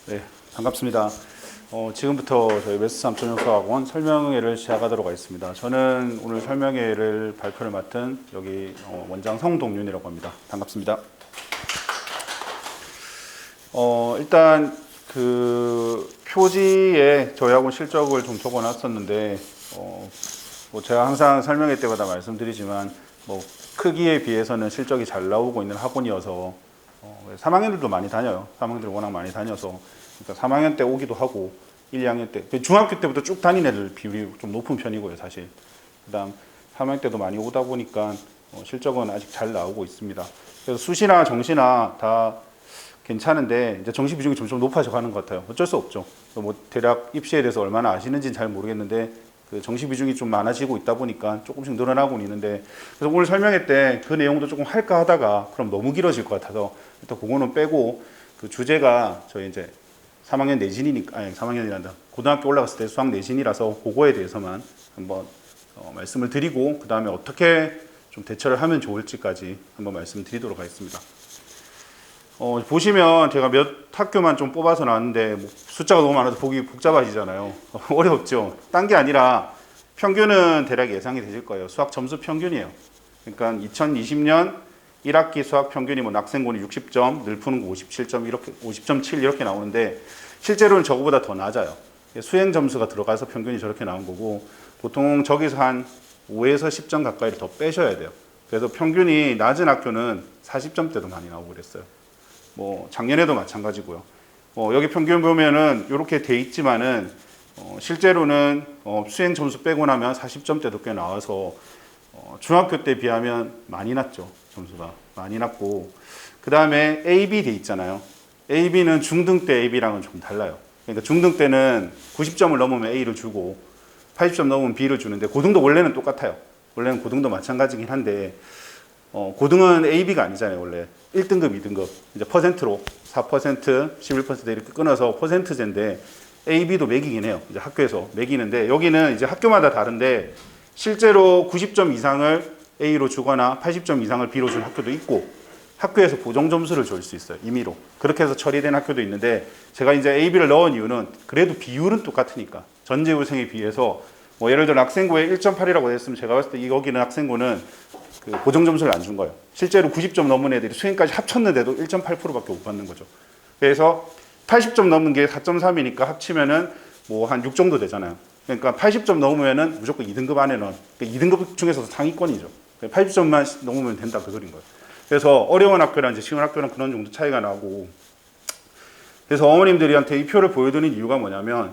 네, 반갑습니다. 지금부터 저희 메스 3.0 수학원 설명회를 시작하도록 하겠습니다. 저는 오늘 설명회를 발표를 맡은 여기 원장 성동윤이라고 합니다. 반갑습니다. 일단 그 표지에 저희 학원 실적을 좀 적어놨었는데 뭐 제가 항상 설명회 때마다 말씀드리지만 뭐 크기에 비해서는 실적이 잘 나오고 있는 학원이어서 3학년들도 많이 다녀요. 3학년들 워낙 많이 다녀서 그러니까 3학년 때 오기도 하고 1, 2학년 때 중학교 때부터 쭉 다닌 애들 비율이 좀 높은 편이고요, 사실. 그다음 3학년 때도 많이 오다 보니까 실적은 아직 잘 나오고 있습니다. 그래서 수시나 정시나 다 괜찮은데 이제 정시 비중이 점점 높아져 가는 것 같아요. 어쩔 수 없죠. 뭐 대략 입시에 대해서 얼마나 아시는지는 잘 모르겠는데 그 정시 비중이 좀 많아지고 있다 보니까 조금씩 늘어나고 있는데, 그래서 오늘 설명회 때 그 내용도 조금 할까 하다가 그럼 너무 길어질 것 같아서 일단 그거는 빼고, 그 주제가 저희 이제 3학년 내신이니까, 아니 3학년이란다, 고등학교 올라갔을 때 수학 내신이라서 그거에 대해서만 한번 말씀을 드리고, 그 다음에 어떻게 좀 대처를 하면 좋을지까지 한번 말씀드리도록 하겠습니다. 보시면 제가 몇 학교만 좀 뽑아서 나왔는데 뭐 숫자가 너무 많아서 보기 복잡하시잖아요. 어렵죠. 딴 게 아니라 평균은 대략 예상이 되실 거예요. 수학 점수 평균이에요. 그러니까 2020년 1학기 수학 평균이 뭐 낙생고는 60점, 늘 푸는 거 57점, 이렇게 50.7 이렇게 나오는데 실제로는 저거보다 더 낮아요. 수행 점수가 들어가서 평균이 저렇게 나온 거고, 보통 저기서 한 5에서 10점 가까이를 더 빼셔야 돼요. 그래서 평균이 낮은 학교는 40점대도 많이 나오고 그랬어요. 뭐 작년에도 마찬가지고요. 여기 평균 보면은 이렇게 돼 있지만은 실제로는 수행 점수 빼고 나면 40점대도 꽤 나와서 중학교 때 비하면 많이 낮죠. 점수가 많이 낮고, 그 다음에 AB 돼 있잖아요. AB는 중등 때 AB랑은 좀 달라요. 그러니까 중등 때는 90점을 넘으면 A를 주고 80점 넘으면 B를 주는데, 고등도 원래는 똑같아요. 원래는 고등도 마찬가지긴 한데 고등은 AB가 아니잖아요. 원래 1등급, 2등급 이제 퍼센트로 4%, 11% 이렇게 끊어서 퍼센트제인데, AB도 매기긴 해요. 이제 학교에서 매기는데, 여기는 이제 학교마다 다른데 실제로 90점 이상을 A로 주거나 80점 이상을 B로 준 학교도 있고, 학교에서 보정 점수를 줄 수 있어요. 임의로. 그렇게 해서 처리된 학교도 있는데, 제가 이제 AB를 넣은 이유는 그래도 비율은 똑같으니까 전재우생에 비해서, 뭐 예를 들어 학생고에 1.8이라고 했으면 제가 봤을 때 여기는 학생고는 그 보정 점수를 안 준 거예요. 실제로 90점 넘은 애들이 수행까지 합쳤는데도 1.8%밖에 못 받는 거죠. 그래서 80점 넘은 게 4.3이니까 합치면은 뭐 한 6 정도 되잖아요. 그러니까 80점 넘으면은 무조건 2등급 안에는, 그러니까 2등급 중에서도 상위권이죠. 80점만 넘으면 된다, 그 소린 거예요. 그래서 어려운 학교랑 이제 쉬운 학교랑 그런 정도 차이가 나고, 그래서 어머님들한테 이 표를 보여드리는 이유가 뭐냐면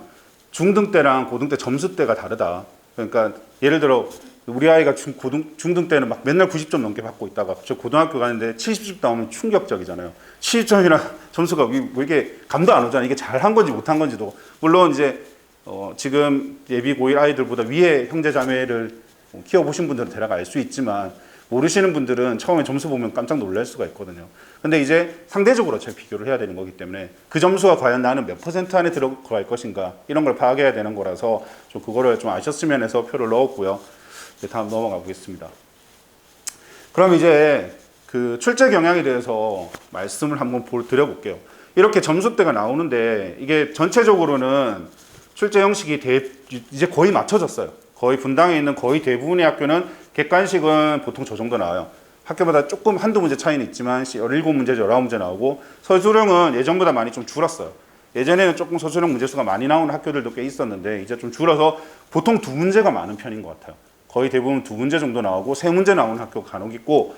중등 때랑 고등 때 점수 때가 다르다. 그러니까 예를 들어 우리 아이가 중등 때는 막 맨날 90점 넘게 받고 있다가 저 고등학교 가는데 70점 나오면 충격적이잖아요. 70점이나 점수가 왜 이게 감도 안 오잖아요. 이게 잘한 건지 못한 건지도. 물론 이제 지금 예비 고1 아이들보다 위에 형제 자매를 키워보신 분들은 대략 알 수 있지만, 모르시는 분들은 처음에 점수 보면 깜짝 놀랄 수가 있거든요. 근데 이제 상대적으로 잘 비교를 해야 되는 거기 때문에 그 점수가 과연 나는 몇 퍼센트 안에 들어갈 것인가, 이런 걸 파악해야 되는 거라서 좀 그거를 좀 아셨으면 해서 표를 넣었고요. 다음 넘어가 보겠습니다. 그럼 이제 그 출제 경향에 대해서 말씀을 한번 드려볼게요. 이렇게 점수대가 나오는데 이게 전체적으로는 출제 형식이 이제 거의 맞춰졌어요. 거의 분당에 있는 거의 대부분의 학교는 객관식은 보통 저 정도 나와요. 학교마다 조금 한두 문제 차이는 있지만 17문제, 19문제 나오고, 서술형은 예전보다 많이 좀 줄었어요. 예전에는 조금 서술형 문제수가 많이 나오는 학교들도 꽤 있었는데 이제 좀 줄어서 보통 2문제가 많은 편인 것 같아요. 거의 대부분 2문제 정도 나오고 3문제 나오는 학교가 간혹 있고,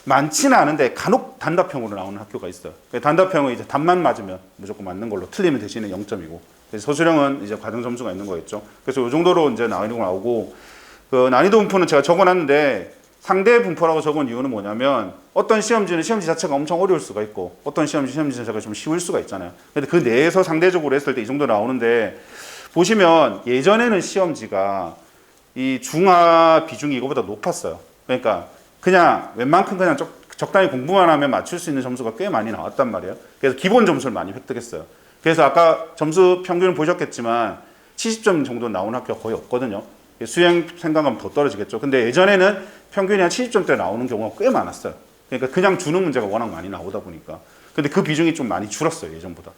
많지는 않은데 간혹 단답형으로 나오는 학교가 있어요. 단답형은 이제 답만 맞으면 무조건 맞는 걸로, 틀리면 대신에 0점이고, 서술형은 이제 과정 점수가 있는 거였죠. 그래서 이 정도로 이제 나오고, 그 난이도 분포는 제가 적어놨는데 상대 분포라고 적은 이유는 뭐냐면, 어떤 시험지는 시험지 자체가 엄청 어려울 수가 있고 어떤 시험지 자체가 좀 쉬울 수가 있잖아요. 근데 그 내에서 상대적으로 했을 때 이 정도 나오는데, 보시면 예전에는 시험지가 이 중하 비중이 이거보다 높았어요. 그러니까 그냥 웬만큼 그냥 적당히 공부만 하면 맞출 수 있는 점수가 꽤 많이 나왔단 말이에요. 그래서 기본 점수를 많이 획득했어요. 그래서 아까 점수 평균을 보셨겠지만 70점 정도 나오는 학교가 거의 없거든요. 수행 생각하면 더 떨어지겠죠. 근데 예전에는 평균이 한 70점대 나오는 경우가 꽤 많았어요. 그러니까 그냥 주는 문제가 워낙 많이 나오다 보니까. 근데 그 비중이 좀 많이 줄었어요, 예전보다.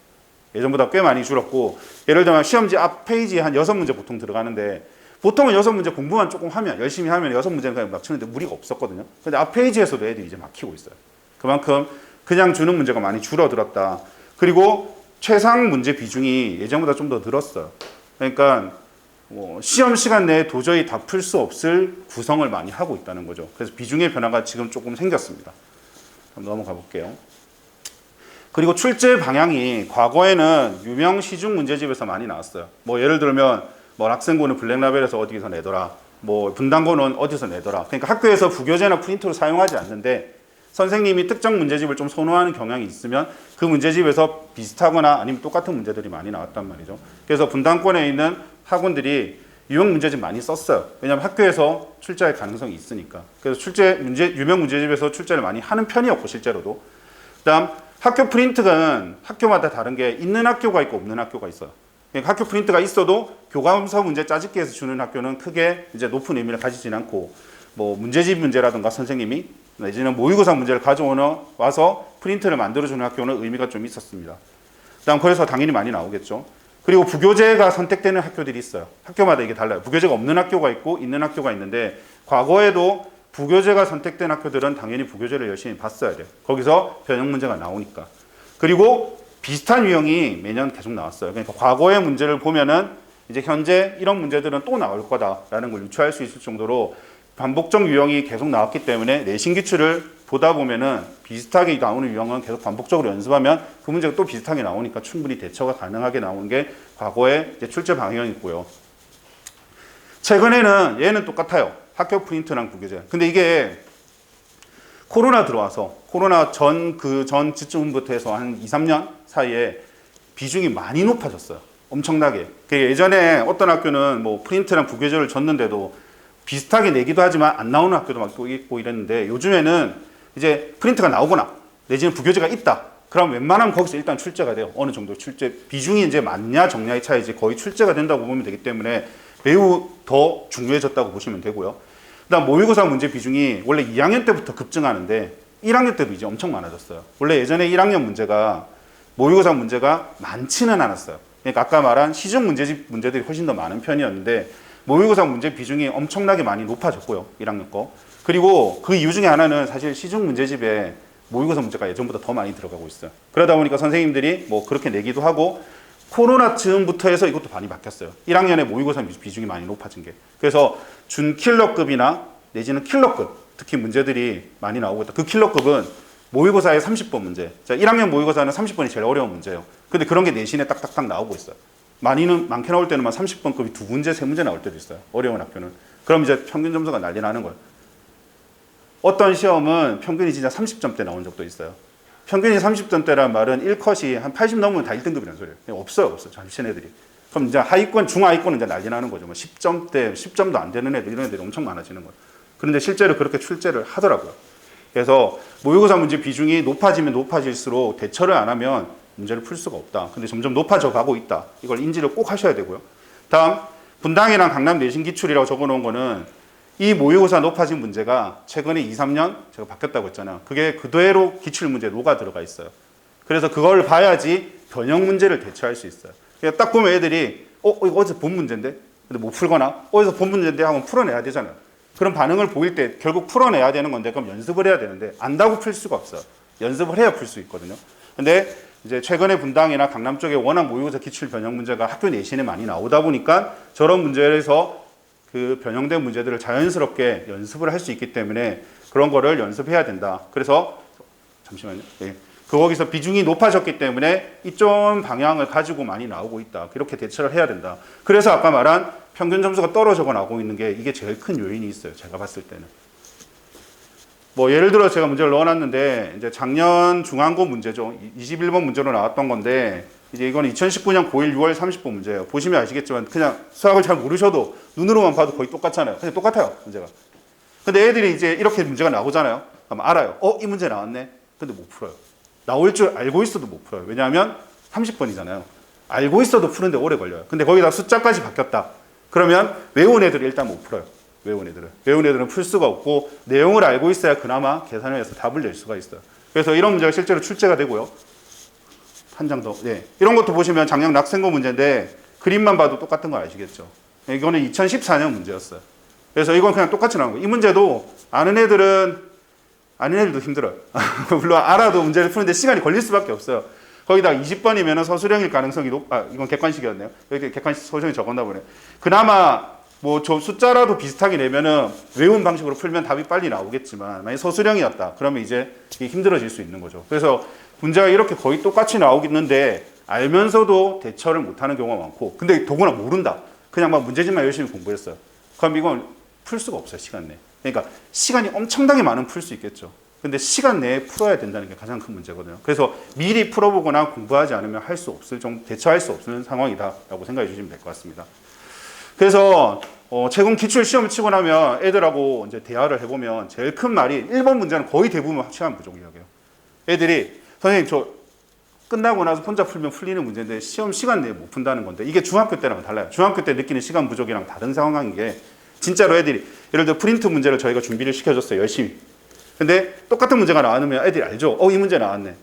예전보다 꽤 많이 줄었고, 예를 들면 시험지 앞 페이지에 한 6문제 보통 들어가는데, 보통은 6문제 공부만 조금 하면, 열심히 하면 6문제는 그냥 막 치는데 무리가 없었거든요. 근데 앞 페이지에서도 애들이 이제 막히고 있어요. 그만큼 그냥 주는 문제가 많이 줄어들었다. 그리고 최상 문제 비중이 예전보다 좀 더 늘었어요. 그러니까 뭐 시험 시간 내에 도저히 다 풀 수 없을 구성을 많이 하고 있다는 거죠. 그래서 비중의 변화가 지금 조금 생겼습니다. 한번 넘어가 볼게요. 그리고 출제 방향이 과거에는 유명 시중 문제집에서 많이 나왔어요. 뭐 예를 들면 뭐 학생고는 블랙라벨에서 어디서 내더라, 뭐 분당고는 어디서 내더라. 그러니까 학교에서 부교재나 프린터를 사용하지 않는데 선생님이 특정 문제집을 좀 선호하는 경향이 있으면 그 문제집에서 비슷하거나 아니면 똑같은 문제들이 많이 나왔단 말이죠. 그래서 분당권에 있는 학원들이 유형 문제집 많이 썼어요. 왜냐하면 학교에서 출제할 가능성이 있으니까. 그래서 유명 문제집에서 출제를 많이 하는 편이었고, 실제로도. 그다음 학교 프린트는 학교마다 다른 게 있는 학교가 있고 없는 학교가 있어요. 그러니까 학교 프린트가 있어도 교과서 문제 짜집기해서 주는 학교는 크게 이제 높은 의미를 가지진 않고, 뭐 문제집 문제라든가 선생님이 내지는 모의고사 문제를 가져와서 프린트를 만들어주는 학교는 의미가 좀 있었습니다. 그다음 그래서 당연히 많이 나오겠죠. 그리고 부교재가 선택되는 학교들이 있어요. 학교마다 이게 달라요. 부교재가 없는 학교가 있고 있는 학교가 있는데, 과거에도 부교재가 선택된 학교들은 당연히 부교재를 열심히 봤어야 돼요. 거기서 변형 문제가 나오니까. 그리고 비슷한 유형이 매년 계속 나왔어요. 그러니까 과거의 문제를 보면은 이제 현재 이런 문제들은 또 나올 거다라는 걸 유추할 수 있을 정도로 반복적 유형이 계속 나왔기 때문에 내신 기출을 보다 보면은 비슷하게 나오는 유형은 계속 반복적으로 연습하면 그 문제가 또 비슷하게 나오니까 충분히 대처가 가능하게 나오는 게 과거의 이제 출제 방향이고요. 최근에는 얘는 똑같아요. 학교 프린트랑 부교재. 근데 이게 코로나 들어와서 코로나 전 지점부터 해서 한 2, 3년 사이에 비중이 많이 높아졌어요. 엄청나게. 예전에 어떤 학교는 뭐 프린트랑 부교재를 줬는데도 비슷하게 내기도 하지만 안 나오는 학교도 막 또 있고 이랬는데, 요즘에는 이제 프린트가 나오거나 내지는 부교재가 있다. 그럼 웬만하면 거기서 일단 출제가 돼요. 어느 정도 출제 비중이 이제 많냐 적냐의 차이지 거의 출제가 된다고 보면 되기 때문에 매우 더 중요해졌다고 보시면 되고요. 그다음 모의고사 문제 비중이 원래 2학년 때부터 급증하는데 1학년 때도 이제 엄청 많아졌어요. 원래 예전에 1학년 문제가 모의고사 문제가 많지는 않았어요. 그러니까 아까 말한 시중 문제들이 훨씬 더 많은 편이었는데 모의고사 문제 비중이 엄청나게 많이 높아졌고요. 1학년 거. 그리고 그 이유 중에 하나는 사실 시중 문제집에 모의고사 문제가 예전보다 더 많이 들어가고 있어요. 그러다 보니까 선생님들이 뭐 그렇게 내기도 하고, 코로나 즈음부터 해서 이것도 많이 바뀌었어요. 1학년에 모의고사 비중이 많이 높아진 게. 그래서 준킬러급이나 내지는 킬러급, 특히 문제들이 많이 나오고 있다. 그 킬러급은 모의고사의 30번 문제. 자, 1학년 모의고사는 30번이 제일 어려운 문제예요. 근데 그런 게 내신에 딱딱딱 나오고 있어요. 많게 나올 때는 30번급이 2문제, 3문제 나올 때도 있어요. 어려운 학교는. 그럼 이제 평균 점수가 난리 나는 거예요. 어떤 시험은 평균이 진짜 30점대 나온 적도 있어요. 평균이 30점대란 말은 1컷이 한 80 넘으면 다 1등급이라는 소리예요. 없어요. 자신 애들이. 그럼 이제 하위권, 중하위권은 이제 난리 나는 거죠. 뭐 10점대, 10점도 안 되는 애들, 이런 애들이 엄청 많아지는 거예요. 그런데 실제로 그렇게 출제를 하더라고요. 그래서 모의고사 문제 비중이 높아지면 높아질수록 대처를 안 하면 문제를 풀 수가 없다. 근데 점점 높아져 가고 있다. 이걸 인지를 꼭 하셔야 되고요. 다음, 분당이랑 강남 내신 기출이라고 적어 놓은 거는 이 모의고사 높아진 문제가 최근에 2, 3년 제가 바뀌었다고 했잖아요. 그게 그대로 기출 문제 로가 들어가 있어요. 그래서 그걸 봐야지 변형 문제를 대처할 수 있어요. 그러니까 딱 보면 애들이 이거 어디서 본 문제인데? 근데 못 풀거나 어디서 본 문제인데 하면 풀어내야 되잖아요. 그런 반응을 보일 때 결국 풀어내야 되는 건데, 그럼 연습을 해야 되는데 안다고 풀 수가 없어요. 연습을 해야 풀 수 있거든요. 근데 이제 최근에 분당이나 강남 쪽에 워낙 모의고사 기출 변형 문제가 학교 내신에 많이 나오다 보니까 저런 문제에서 그 변형된 문제들을 자연스럽게 연습을 할 수 있기 때문에 그런 거를 연습해야 된다. 그래서 잠시만요. 네. 거기서 비중이 높아졌기 때문에 이쪽 방향을 가지고 많이 나오고 있다. 이렇게 대처를 해야 된다. 그래서 아까 말한 평균 점수가 떨어져 나오고 있는 게 이게 제일 큰 요인이 있어요. 제가 봤을 때는. 뭐 예를 들어 제가 문제를 넣어놨는데 이제 작년 중앙고 문제죠. 21번 문제로 나왔던 건데 이제 이거는 2019년 고1 6월 30번 문제예요. 보시면 아시겠지만 그냥 수학을 잘 모르셔도 눈으로만 봐도 거의 똑같잖아요. 그냥 똑같아요. 문제가. 근데 애들이 이제 이렇게 문제가 나오잖아요. 그럼 알아요. 이 문제 나왔네. 근데 못 풀어요. 나올 줄 알고 있어도 못 풀어요. 왜냐하면 30번이잖아요. 알고 있어도 푸는데 오래 걸려요. 근데 거기다 숫자까지 바뀌었다. 그러면 외운 애들이 일단 못 풀어요. 외운 애들은 풀 수가 없고 내용을 알고 있어야 그나마 계산을 해서 답을 낼 수가 있어요. 그래서 이런 문제가 실제로 출제가 되고요. 한 장 더. 네. 이런 것도 보시면 작년 낙생고 문제인데 그림만 봐도 똑같은 거 아시겠죠? 이거는 2014년 문제였어요. 그래서 이건 그냥 똑같이 나온 거예요. 이 문제도 아는 애들도 힘들어요. 물론 알아도 문제를 푸는데 시간이 걸릴 수밖에 없어요. 거기다 20번이면 서술형일 가능성이 이건 객관식이었네요. 여기 객관식 서술형이 적었나 보네. 그나마 뭐 저 숫자라도 비슷하게 내면은 외운 방식으로 풀면 답이 빨리 나오겠지만 만약 서술형이었다. 그러면 이제 이게 힘들어질 수 있는 거죠. 그래서 문제가 이렇게 거의 똑같이 나오겠는데 알면서도 대처를 못하는 경우가 많고 근데 더구나 모른다. 그냥 막 문제집만 열심히 공부했어요. 그럼 이건 풀 수가 없어요. 시간 내에. 그러니까 시간이 엄청나게 많으면 풀 수 있겠죠. 근데 시간 내에 풀어야 된다는 게 가장 큰 문제거든요. 그래서 미리 풀어보거나 공부하지 않으면 할 수 없을 정도, 대처할 수 없는 상황이다라고 생각해 주시면 될 것 같습니다. 그래서 최근 기출 시험을 치고 나면 애들하고 이제 대화를 해보면 제일 큰 말이 1번 문제는 거의 대부분 시간 부족이라고 해요. 애들이 선생님 저 끝나고 나서 혼자 풀면 풀리는 문제인데 시험 시간 내에 못 푼다는 건데 이게 중학교 때랑은 달라요. 중학교 때 느끼는 시간 부족이랑 다른 상황인 게 진짜로 애들이 예를 들어 프린트 문제를 저희가 준비를 시켜줬어요. 열심히. 근데 똑같은 문제가 나오면 애들이 알죠. 이 문제 나왔네.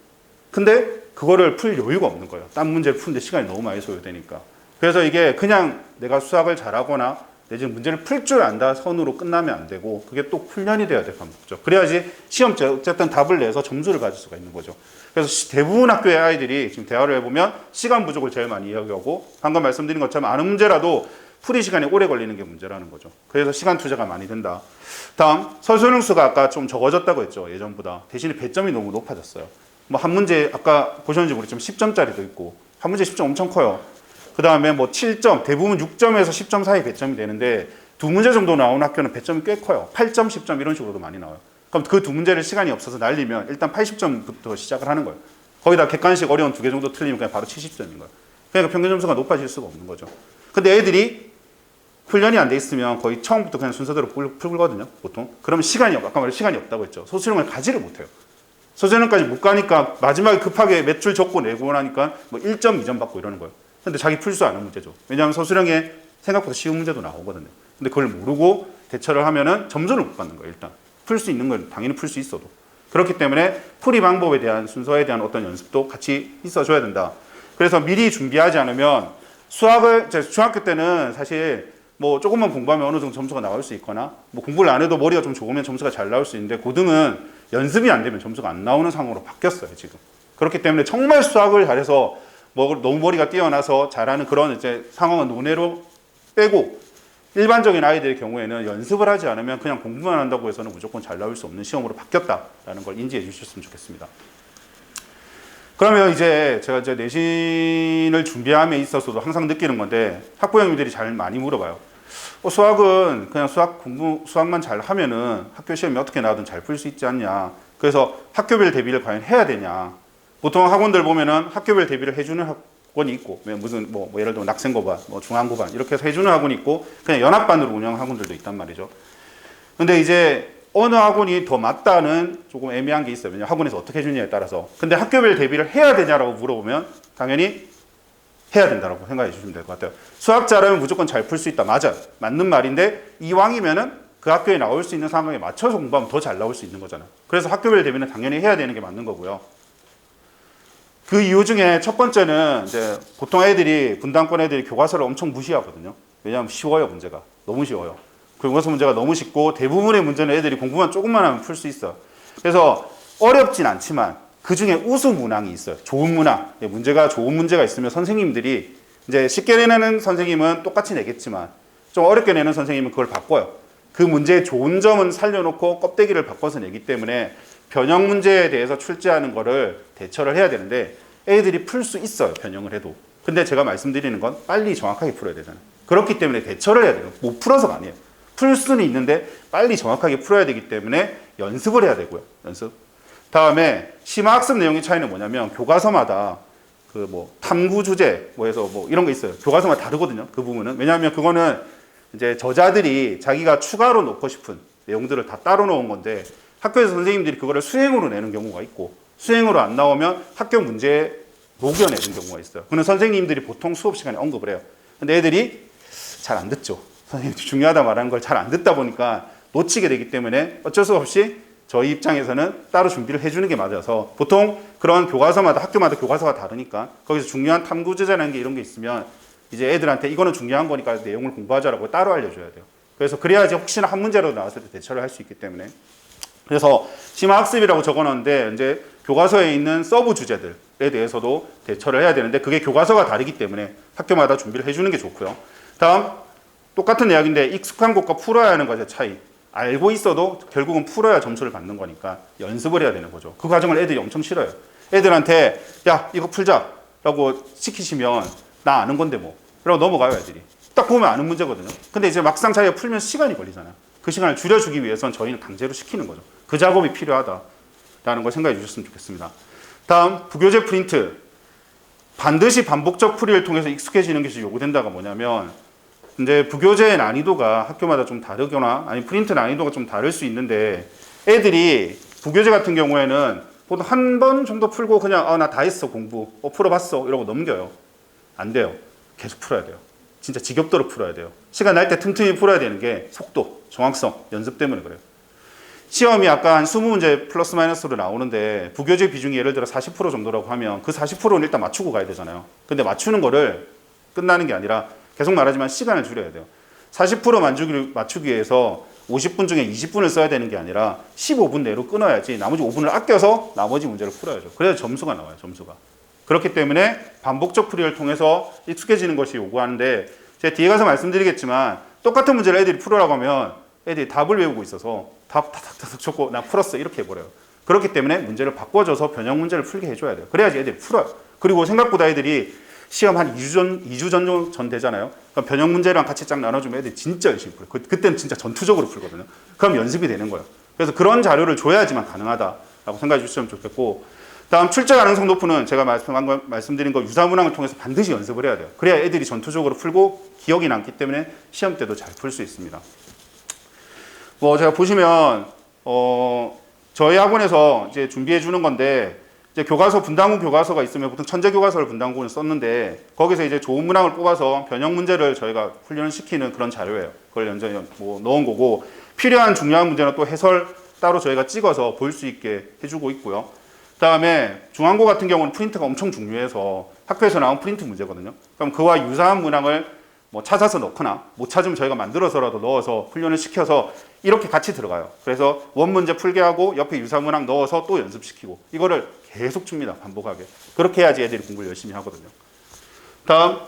근데 그거를 풀 여유가 없는 거예요. 딴 문제를 푸는데 시간이 너무 많이 소요되니까. 그래서 이게 그냥 내가 수학을 잘하거나 내지는 문제를 풀 줄 안다 선으로 끝나면 안 되고 그게 또 훈련이 돼야 될 과목이죠. 그래야지 시험 때 어쨌든 답을 내서 점수를 가질 수가 있는 거죠. 그래서 대부분 학교의 아이들이 지금 대화를 해보면 시간 부족을 제일 많이 이야기하고 방금 말씀드린 것처럼 아는 문제라도 풀이 시간이 오래 걸리는 게 문제라는 거죠. 그래서 시간 투자가 많이 된다. 다음 서술형 수가 아까 좀 적어졌다고 했죠. 예전보다. 대신에 배점이 너무 높아졌어요. 뭐 한 문제 아까 보셨는지 모르겠지만 10점짜리도 있고 한 문제 10점 엄청 커요. 그 다음에 뭐 7점, 대부분 6점에서 10점 사이 배점이 되는데 두 문제 정도 나오는 학교는 배점이 꽤 커요. 8점, 10점 이런 식으로도 많이 나와요. 그럼 그 두 문제를 시간이 없어서 날리면 일단 80점부터 시작을 하는 거예요. 거기다 객관식 어려운 두 개 정도 틀리면 그냥 바로 70점인 거예요. 그러니까 평균 점수가 높아질 수가 없는 거죠. 근데 애들이 훈련이 안 돼 있으면 거의 처음부터 그냥 순서대로 풀거든요, 보통. 그러면 아까 말한 시간이 없다고 했죠. 소수령을 가지를 못해요. 소수령까지 못 가니까 마지막에 급하게 몇 줄 적고 내고 나니까 뭐 1점, 2점 받고 이러는 거예요. 근데 자기 풀 수 않은 문제죠. 왜냐하면 소수령에 생각보다 쉬운 문제도 나오거든요. 근데 그걸 모르고 대처를 하면은 점수를 못 받는 거예요, 일단. 풀 수 있는 건 당연히 풀 수 있어도. 그렇기 때문에 풀이 방법에 대한 순서에 대한 어떤 연습도 같이 있어줘야 된다. 그래서 미리 준비하지 않으면 수학을, 중학교 때는 사실 뭐 조금만 공부하면 어느 정도 점수가 나올 수 있거나 뭐 공부를 안 해도 머리가 좀 좋으면 점수가 잘 나올 수 있는데 고등은 연습이 안 되면 점수가 안 나오는 상황으로 바뀌었어요, 지금. 그렇기 때문에 정말 수학을 잘해서 뭐 너무 머리가 뛰어나서 잘하는 그런 이제 상황은 논외로 빼고 일반적인 아이들의 경우에는 연습을 하지 않으면 그냥 공부만 한다고 해서는 무조건 잘 나올 수 없는 시험으로 바뀌었다라는 걸 인지해 주셨으면 좋겠습니다. 그러면 이제 제가 이제 내신을 준비함에 있어서도 항상 느끼는 건데 학부형님들이 잘 많이 물어봐요. 수학은 그냥 수학만 잘 하면은 학교 시험이 어떻게 나와든 잘 풀 수 있지 않냐. 그래서 학교별 대비를 과연 해야 되냐. 보통 학원들 보면은 학교별 대비를 해주는 학원이 있고 무슨 뭐 예를 들면 낙생고반, 뭐 중앙고반 이렇게 해서 해주는 학원이 있고 그냥 연합반으로 운영하는 학원들도 있단 말이죠. 근데 이제 어느 학원이 더 맞다는 조금 애매한 게 있어요. 왜냐하면 학원에서 어떻게 해주냐에 따라서. 근데 학교별 대비를 해야 되냐라고 물어보면 당연히 해야 된다고 생각해 주시면 될 것 같아요. 수학 잘하면 무조건 잘 풀 수 있다. 맞아요. 맞는 말인데 이왕이면은 그 학교에 나올 수 있는 상황에 맞춰서 공부하면 더 잘 나올 수 있는 거잖아요. 그래서 학교별 대비는 당연히 해야 되는 게 맞는 거고요. 그 이유 중에 첫 번째는 이제 보통 애들이 분당권 애들이 교과서를 엄청 무시하거든요. 왜냐하면 쉬워요, 문제가. 너무 쉬워요. 교과서 문제가 너무 쉽고 대부분의 문제는 애들이 공부만 조금만 하면 풀 수 있어요. 그래서 어렵진 않지만 그 중에 우수 문항이 있어요. 좋은 문항. 문제가 좋은 문제가 있으면 선생님들이 이제 쉽게 내는 선생님은 똑같이 내겠지만 좀 어렵게 내는 선생님은 그걸 바꿔요. 그 문제의 좋은 점은 살려놓고 껍데기를 바꿔서 내기 때문에 변형 문제에 대해서 출제하는 거를 대처를 해야 되는데 애들이 풀 수 있어요. 변형을 해도. 근데 제가 말씀드리는 건 빨리 정확하게 풀어야 되잖아요. 그렇기 때문에 대처를 해야 돼요. 못 풀어서가 아니에요. 풀 수는 있는데 빨리 정확하게 풀어야 되기 때문에 연습을 해야 되고요. 연습. 다음에 심화학습 내용의 차이는 뭐냐면 교과서마다 그 뭐 탐구 주제 뭐 해서 뭐 이런 거 있어요. 교과서마다 다르거든요. 그 부분은. 왜냐하면 그거는 이제 저자들이 자기가 추가로 넣고 싶은 내용들을 다 따로 넣은 건데 학교에서 선생님들이 그거를 수행으로 내는 경우가 있고 수행으로 안 나오면 학교 문제에 녹여내는 경우가 있어요. 그는 선생님들이 보통 수업 시간에 언급을 해요. 근데 애들이 잘 안 듣죠. 선생님이 중요하다 말하는 걸 잘 안 듣다 보니까 놓치게 되기 때문에 어쩔 수 없이 저희 입장에서는 따로 준비를 해주는 게 맞아서 보통 그런 교과서마다 학교마다 교과서가 다르니까 거기서 중요한 탐구 주제라는 게 이런 게 있으면 이제 애들한테 이거는 중요한 거니까 내용을 공부하자라고 따로 알려줘야 돼요. 그래서 그래야지 혹시나 한 문제로 나왔을 때 대처를 할 수 있기 때문에 그래서 심화학습이라고 적어놨는데 이제 교과서에 있는 서브 주제들에 대해서도 대처를 해야 되는데 그게 교과서가 다르기 때문에 학교마다 준비를 해주는 게 좋고요. 다음 똑같은 이야기인데 익숙한 것과 풀어야 하는 것의 차이. 알고 있어도 결국은 풀어야 점수를 받는 거니까 연습을 해야 되는 거죠. 그 과정을 애들이 엄청 싫어요. 애들한테 야 이거 풀자라고 시키시면 나 아는 건데 뭐 그러고 넘어가요 애들이. 딱 보면 아는 문제거든요. 근데 이제 막상 자기가 풀면 시간이 걸리잖아요. 그 시간을 줄여주기 위해서는 저희는 강제로 시키는 거죠. 그 작업이 필요하다라는 걸 생각해 주셨으면 좋겠습니다. 다음 부교재 프린트. 반드시 반복적 풀이를 통해서 익숙해지는 것이 요구된다가 뭐냐면 이제 부교재의 난이도가 학교마다 좀 다르거나 아니 프린트 난이도가 좀 다를 수 있는데 애들이 부교재 같은 경우에는 보통 한 번 정도 풀고 그냥 나 다 했어 공부 풀어봤어 이러고 넘겨요. 안 돼요. 계속 풀어야 돼요. 진짜 지겹도록 풀어야 돼요. 시간 날 때 틈틈이 풀어야 되는 게 속도, 정확성, 연습 때문에 그래요. 시험이 아까 한 20문제 플러스 마이너스로 나오는데 부교재 비중이 예를 들어 40% 정도라고 하면 그 40%는 일단 맞추고 가야 되잖아요. 근데 맞추는 거를 끝나는 게 아니라 계속 말하지만 시간을 줄여야 돼요. 40% 맞추기 위해서 50분 중에 20분을 써야 되는 게 아니라 15분 내로 끊어야지 나머지 5분을 아껴서 나머지 문제를 풀어야죠. 그래야 점수가 나와요. 점수가. 그렇기 때문에 반복적 풀이를 통해서 익숙해지는 것이 요구하는데 제가 뒤에 가서 말씀드리겠지만 똑같은 문제를 애들이 풀으라고 하면 애들이 답을 외우고 있어서 답 탁탁탁 적고 나 풀었어 이렇게 해버려요. 그렇기 때문에 문제를 바꿔줘서 변형 문제를 풀게 해줘야 돼요. 그래야지 애들이 풀어요. 그리고 생각보다 애들이 시험 한 2주 전 되잖아요. 그럼 변형 문제랑 같이 쫙 나눠주면 애들이 진짜 열심히 풀어요. 그때는 진짜 전투적으로 풀거든요. 그럼 연습이 되는 거예요. 그래서 그런 자료를 줘야지만 가능하다라고 생각해 주시면 좋겠고 다음 출제 가능성 높은 제가 말씀드린 거 유사문항을 통해서 반드시 연습을 해야 돼요. 그래야 애들이 전투적으로 풀고 기억이 남기 때문에 시험 때도 잘 풀 수 있습니다. 뭐 제가 보시면 저희 학원에서 이제 준비해 주는 건데 이제 교과서 분당구 교과서가 있으면 보통 천재 교과서를 분당구는 썼는데 거기서 이제 좋은 문항을 뽑아서 변형 문제를 저희가 훈련을 시키는 그런 자료예요. 그걸 연전히 뭐 넣은 거고 필요한 중요한 문제는 또 해설 따로 저희가 찍어서 볼 수 있게 해주고 있고요. 그다음에 중앙고 같은 경우는 프린트가 엄청 중요해서 학교에서 나온 프린트 문제거든요. 그럼 그와 유사한 문항을 뭐 찾아서 넣거나 못 찾으면 저희가 만들어서라도 넣어서 훈련을 시켜서 이렇게 같이 들어가요. 그래서 원 문제 풀게 하고 옆에 유사 문항 넣어서 또 연습시키고 이거를 계속 줍니다. 반복하게. 그렇게 해야지 애들이 공부를 열심히 하거든요. 다음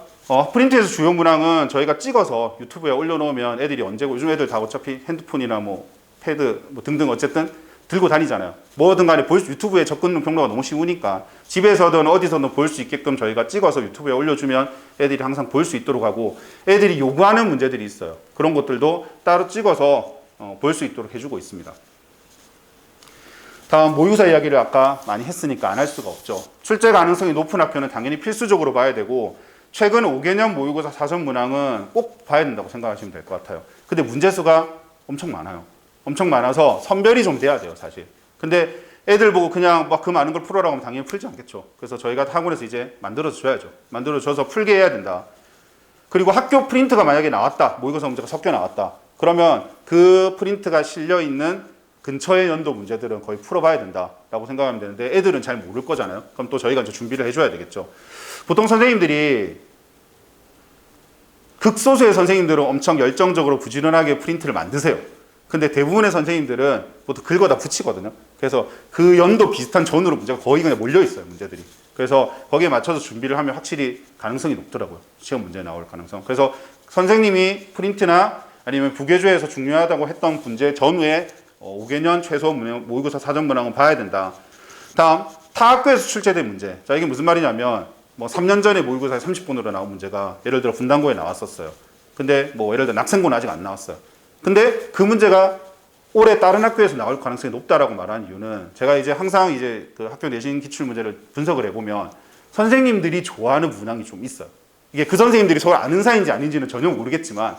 프린트에서 주요 문항은 저희가 찍어서 유튜브에 올려놓으면 애들이 언제고 요즘 애들 다 어차피 핸드폰이나 뭐 패드 뭐 등등 어쨌든 들고 다니잖아요. 뭐든 간에 유튜브에 접근 경로가 너무 쉬우니까 집에서든 어디서든 볼 수 있게끔 저희가 찍어서 유튜브에 올려주면 애들이 항상 볼 수 있도록 하고 애들이 요구하는 문제들이 있어요. 그런 것들도 따로 찍어서 볼 수 있도록 해주고 있습니다. 다음 모의고사 이야기를 아까 많이 했으니까 안 할 수가 없죠. 출제 가능성이 높은 학교는 당연히 필수적으로 봐야 되고 최근 5개년 모의고사 사전 문항은 꼭 봐야 된다고 생각하시면 될 것 같아요. 근데 문제수가 엄청 많아요. 엄청 많아서 선별이 좀 돼야 돼요, 사실. 근데 애들 보고 그냥 막 그 많은 걸 풀어라고 하면 당연히 풀지 않겠죠. 그래서 저희가 학원에서 이제 만들어서 줘야죠. 만들어줘서 풀게 해야 된다. 그리고 학교 프린트가 만약에 나왔다. 모의고사 문제가 섞여 나왔다. 그러면 그 프린트가 실려있는 근처의 연도 문제들은 거의 풀어봐야 된다라고 생각하면 되는데 애들은 잘 모를 거잖아요. 그럼 또 저희가 이제 준비를 해줘야 되겠죠. 보통 선생님들이 극소수의 선생님들은 엄청 열정적으로 부지런하게 프린트를 만드세요. 근데 대부분의 선생님들은 보통 긁어다 붙이거든요. 그래서 그 연도 비슷한 전으로 문제가 거의 그냥 몰려 있어요, 문제들이. 그래서 거기에 맞춰서 준비를 하면 확실히 가능성이 높더라고요. 시험 문제에 나올 가능성. 그래서 선생님이 프린트나 아니면 부교재에서 중요하다고 했던 문제 전후에 5개년 최소 모의고사 사전 문항은 봐야 된다. 다음, 타 학교에서 출제된 문제. 자, 이게 무슨 말이냐면 뭐 3년 전에 모의고사에 30분으로 나온 문제가 예를 들어 분당고에 나왔었어요. 근데 뭐 예를 들어 낙생고는 아직 안 나왔어요. 근데 그 문제가 올해 다른 학교에서 나올 가능성이 높다라고 말하는 이유는 제가 이제 항상 이제 그 학교 내신 기출 문제를 분석을 해보면 선생님들이 좋아하는 문항이 좀 있어요. 이게 그 선생님들이 서로 아는 사이인지 아닌지는 전혀 모르겠지만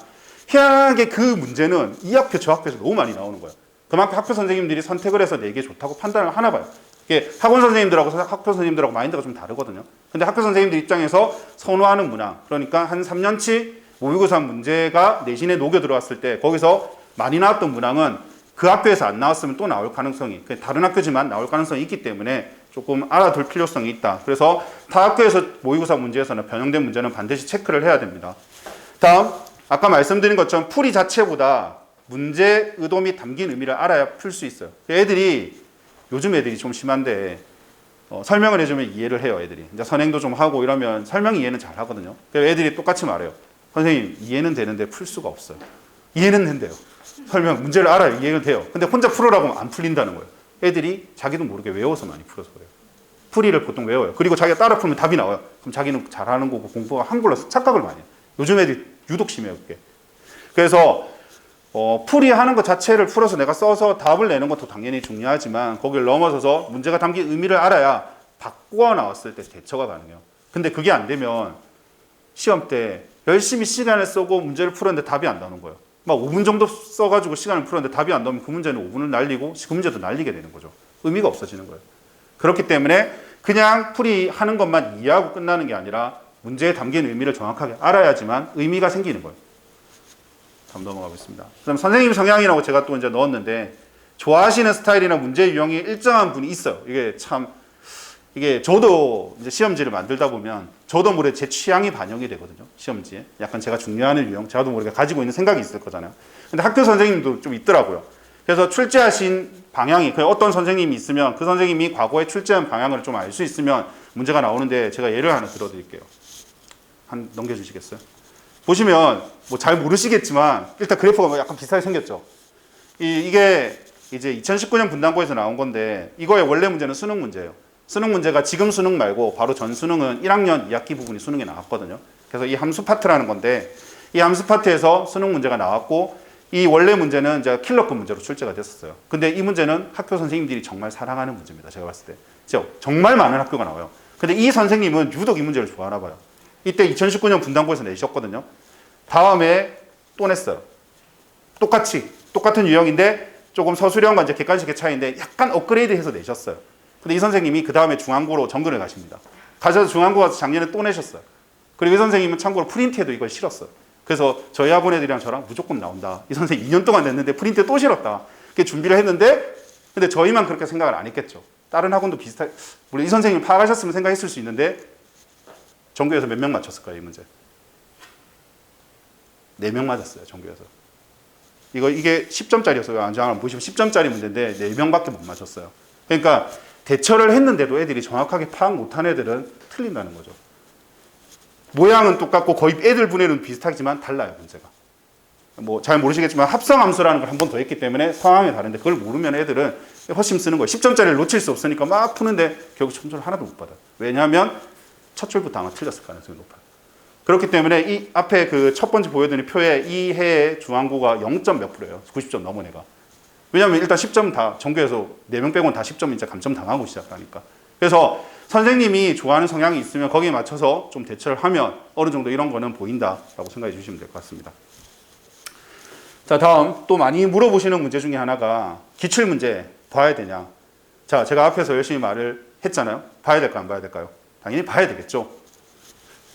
희한하게 그 문제는 이 학교 저 학교에서 너무 많이 나오는 거예요. 그만큼 학교 선생님들이 선택을 해서 내게 좋다고 판단을 하나 봐요. 이게 학원 선생님들하고 학교 선생님들하고 마인드가 좀 다르거든요. 근데 학교 선생님들 입장에서 선호하는 문항, 그러니까 한 3년치 모의고사 문제가 내신에 녹여 들어왔을 때 거기서 많이 나왔던 문항은 그 학교에서 안 나왔으면 또 나올 가능성이, 다른 학교지만 나올 가능성이 있기 때문에 조금 알아둘 필요성이 있다. 그래서 타 학교에서 모의고사 문제에서는 변형된 문제는 반드시 체크를 해야 됩니다. 다음, 아까 말씀드린 것처럼 풀이 자체보다 문제 의도 및 담긴 의미를 알아야 풀 수 있어요. 요즘 애들이 좀 심한데 설명을 해주면 이해를 해요. 애들이 이제 선행도 좀 하고 이러면 설명 이해는 잘 하거든요. 그래서 애들이 똑같이 말해요. 선생님, 이해는 되는데 풀 수가 없어요. 이해는 된대요. 설명, 문제를 알아요. 이해는 돼요. 근데 혼자 풀으라고 하면 안 풀린다는 거예요. 애들이 자기도 모르게 외워서 많이 풀어서 그래요. 풀이를 보통 외워요. 그리고 자기가 따라 풀면 답이 나와요. 그럼 자기는 잘하는 거고 공부가 한글로 착각을 많이 해요. 요즘 애들이 유독 심해요, 그게. 그래서 풀이하는 것 자체를 풀어서 내가 써서 답을 내는 것도 당연히 중요하지만 거기를 넘어서서 문제가 담긴 의미를 알아야 바꾸어 나왔을 때 대처가 가능해요. 근데 그게 안 되면 시험 때 열심히 시간을 쓰고 문제를 풀었는데 답이 안 나오는 거예요. 막 5분 정도 써가지고 시간을 풀었는데 답이 안 나오면 그 문제는 5분을 날리고 그 문제도 날리게 되는 거죠. 의미가 없어지는 거예요. 그렇기 때문에 그냥 풀이하는 것만 이해하고 끝나는 게 아니라 문제에 담긴 의미를 정확하게 알아야지만 의미가 생기는 거예요. 다음 넘어가겠습니다. 그다음 선생님 성향이라고 제가 또 이제 넣었는데 좋아하시는 스타일이나 문제 유형이 일정한 분이 있어요. 이게 저도 이제 시험지를 만들다 보면 저도 모르게 제 취향이 반영이 되거든요. 시험지에 약간 제가 중요한 유형, 저도 모르게 가지고 있는 생각이 있을 거잖아요. 근데 학교 선생님도 좀 있더라고요. 그래서 출제하신 방향이 어떤 선생님이 있으면 그 선생님이 과거에 출제한 방향을 좀 알 수 있으면 문제가 나오는데 제가 예를 하나 들어드릴게요. 한 넘겨주시겠어요? 보시면 뭐 잘 모르시겠지만 일단 그래프가 약간 비슷하게 생겼죠. 이게 이제 2019년 분당고에서 나온 건데 이거의 원래 문제는 수능 문제예요. 수능 문제가 지금 수능 말고 바로 전 수능은 1학년 2학기 부분이 수능에 나왔거든요. 그래서 이 함수 파트라는 건데 이 함수 파트에서 수능 문제가 나왔고 이 원래 문제는 이제 킬러급 문제로 출제가 됐었어요. 근데 이 문제는 학교 선생님들이 정말 사랑하는 문제입니다. 제가 봤을 때. 정말 많은 학교가 나와요. 근데 이 선생님은 유독 이 문제를 좋아하나 봐요. 이때 2019년 분당고에서 내셨거든요. 다음에 또 냈어요. 똑같은 유형인데 조금 서술형과 이제 객관식의 차이인데 약간 업그레이드해서 내셨어요. 근데 이 선생님이 그 다음에 중앙고로 전근을 가십니다. 가셔서 중앙고 가서 작년에 또 내셨어요. 그리고 이 선생님은 참고로 프린트에도 이걸 실었어요. 그래서 저희 학원 애들이랑 저랑 무조건 나온다. 이 선생님 2년 동안 냈는데 프린트에 또 실었다. 그렇게 준비를 했는데 근데 저희만 그렇게 생각을 안 했겠죠. 다른 학원도 비슷하게 물론 이 선생님 파악하셨으면 생각했을 수 있는데 전교에서 몇 명 맞췄을까요? 이 문제 4명 맞았어요. 전교에서 이게 10점짜리였어요. 안장을 보시면 10점짜리 문제인데 4명밖에 못 맞췄어요. 그러니까 대처를 했는데도 애들이 정확하게 파악 못한 애들은 틀린다는 거죠. 모양은 똑같고 거의 애들 분해는 비슷하지만 달라요. 문제가 뭐 잘 모르시겠지만 합성함수라는 걸 한 번 더 했기 때문에 상황이 다른데 그걸 모르면 애들은 허심 쓰는 거예요. 10점짜리를 놓칠 수 없으니까 막 푸는데 결국 점수를 하나도 못 받아요. 왜냐하면 첫 줄부터 아마 틀렸을 가능성이 높아요. 그렇기 때문에 이 앞에 그 첫 번째 보여드린 표에 이 해의 중앙고가 0점 몇 프로예요. 90점 넘은 애가. 왜냐하면 일단 10점 다 전교에서 4명 빼고는 다 10점 이제 감점 당하고 시작하니까. 그래서 선생님이 좋아하는 성향이 있으면 거기에 맞춰서 좀 대처를 하면 어느 정도 이런 거는 보인다라고 생각해 주시면 될 것 같습니다. 자, 다음 또 많이 물어보시는 문제 중에 하나가 기출문제 봐야 되냐. 자, 제가 앞에서 열심히 말을 했잖아요. 봐야 될까 안 봐야 될까요? 당연히 봐야 되겠죠.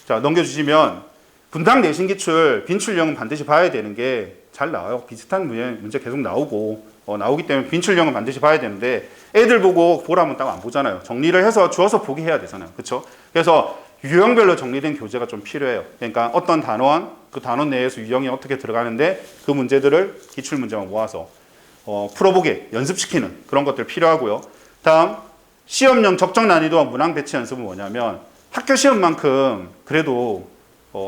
자, 넘겨주시면 분당 내신 기출 빈출형은 반드시 봐야 되는 게 잘 나와요. 비슷한 문제 계속 나오기 때문에 빈출형은 반드시 봐야 되는데 애들 보고 보라면 딱 안 보잖아요. 정리를 해서 주어서 보기 해야 되잖아요. 그렇죠? 그래서 유형별로 정리된 교재가 좀 필요해요. 그러니까 어떤 단원, 그 단원 내에서 유형이 어떻게 들어가는데 그 문제들을 기출문제만 모아서 풀어보게 연습시키는 그런 것들 필요하고요. 다음 시험용 적정 난이도와 문항 배치 연습은 뭐냐면 학교 시험만큼 그래도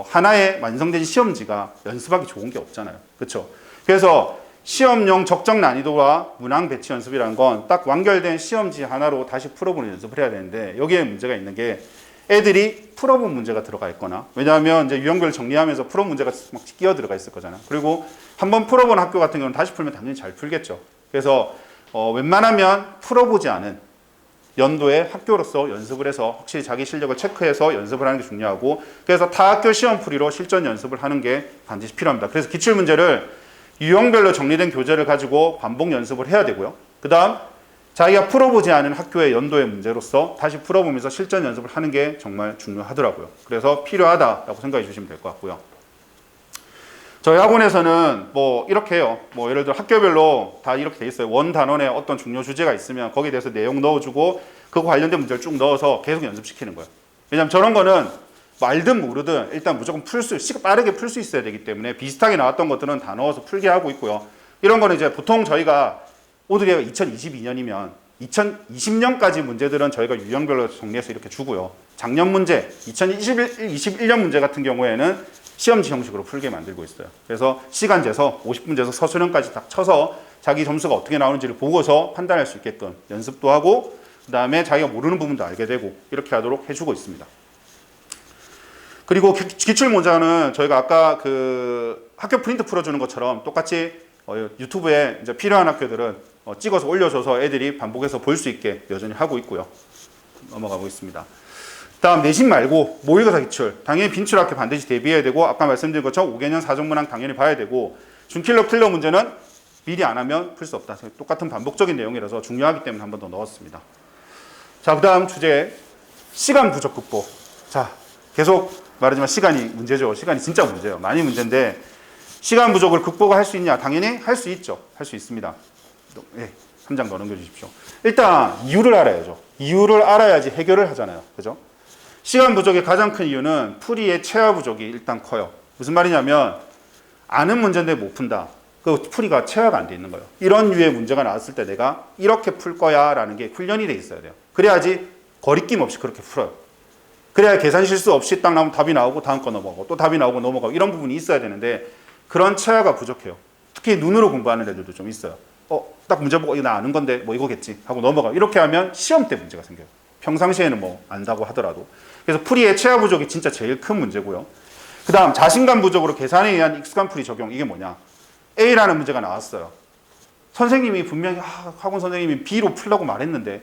하나의 완성된 시험지가 연습하기 좋은 게 없잖아요. 그렇죠? 그래서 시험용 적정 난이도와 문항 배치 연습이라는 건 딱 완결된 시험지 하나로 다시 풀어보는 연습을 해야 되는데 여기에 문제가 있는 게 애들이 풀어본 문제가 들어가 있거나 왜냐하면 이제 유형별 정리하면서 풀어본 문제가 막 끼어 들어가 있을 거잖아요. 그리고 한번 풀어본 학교 같은 경우는 다시 풀면 당연히 잘 풀겠죠. 그래서 웬만하면 풀어보지 않은 연도에 학교로서 연습을 해서 확실히 자기 실력을 체크해서 연습을 하는 게 중요하고 그래서 타학교 시험풀이로 실전 연습을 하는 게 반드시 필요합니다. 그래서 기출문제를 유형별로 정리된 교재를 가지고 반복 연습을 해야 되고요. 그 다음 자기가 풀어보지 않은 학교의 연도의 문제로서 다시 풀어보면서 실전 연습을 하는 게 정말 중요하더라고요. 그래서 필요하다라고 생각해 주시면 될 것 같고요. 저희 학원에서는 뭐 이렇게 해요. 뭐 예를 들어 학교별로 다 이렇게 돼 있어요. 원 단원에 어떤 중요 주제가 있으면 거기에 대해서 내용 넣어주고 그거 관련된 문제를 쭉 넣어서 계속 연습시키는 거예요. 왜냐면 저런 거는 말든 모르든 일단 무조건 빠르게 풀 수 있어야 되기 때문에 비슷하게 나왔던 것들은 다 넣어서 풀게 하고 있고요. 이런 거는 이제 보통 저희가 오드리가 2022년이면 2020년까지 문제들은 저희가 유형별로 정리해서 이렇게 주고요. 작년 문제, 2021년 문제 같은 경우에는 시험지 형식으로 풀게 만들고 있어요. 그래서 시간 재서 50분 재서 서술형까지 딱 쳐서 자기 점수가 어떻게 나오는지를 보고서 판단할 수 있게끔 연습도 하고 그 다음에 자기가 모르는 부분도 알게 되고 이렇게 하도록 해주고 있습니다. 그리고 기출문제는 저희가 아까 그 학교 프린트 풀어주는 것처럼 똑같이 유튜브에 이제 필요한 학교들은 찍어서 올려줘서 애들이 반복해서 볼 수 있게 여전히 하고 있고요. 넘어가 보겠습니다. 다음 내신 말고 모의고사 기출. 당연히 빈출 학교 반드시 대비해야 되고 아까 말씀드린 것처럼 5개년 사정문항 당연히 봐야 되고 준킬러 킬러 문제는 미리 안 하면 풀 수 없다. 똑같은 반복적인 내용이라서 중요하기 때문에 한 번 더 넣었습니다. 자, 그 다음 주제 시간 부족 극복. 자, 계속 말하지만 시간이 문제죠. 시간이 진짜 문제예요. 많이 문제인데 시간 부족을 극복할 수 있냐? 당연히 할 수 있죠. 할 수 있습니다. 네, 한 장 더 넘겨주십시오. 일단 이유를 알아야죠. 이유를 알아야지 해결을 하잖아요. 그죠? 시간 부족의 가장 큰 이유는 풀이의 체화 부족이 일단 커요. 무슨 말이냐면 아는 문제인데 못 푼다. 그 풀이가 체화가 안 돼 있는 거예요. 이런 류의 문제가 나왔을 때 내가 이렇게 풀 거야 라는 게 훈련이 돼 있어야 돼요. 그래야지 거리낌 없이 그렇게 풀어요. 그래야 계산 실수 없이 딱 나오면 답이 나오고 다음 거 넘어가고 또 답이 나오고 넘어가고 이런 부분이 있어야 되는데 그런 체화가 부족해요. 특히 눈으로 공부하는 애들도 좀 있어요. 딱 문제 보고 이거 나 아는 건데 뭐 이거겠지 하고 넘어가. 이렇게 하면 시험 때 문제가 생겨요. 평상시에는 뭐 안다고 하더라도. 그래서 풀이의 체화 부족이 진짜 제일 큰 문제고요. 그 다음 자신감 부족으로 계산에 의한 익숙한 풀이 적용. 이게 뭐냐. A라는 문제가 나왔어요. 선생님이 분명히 학원 선생님이 B로 풀라고 말했는데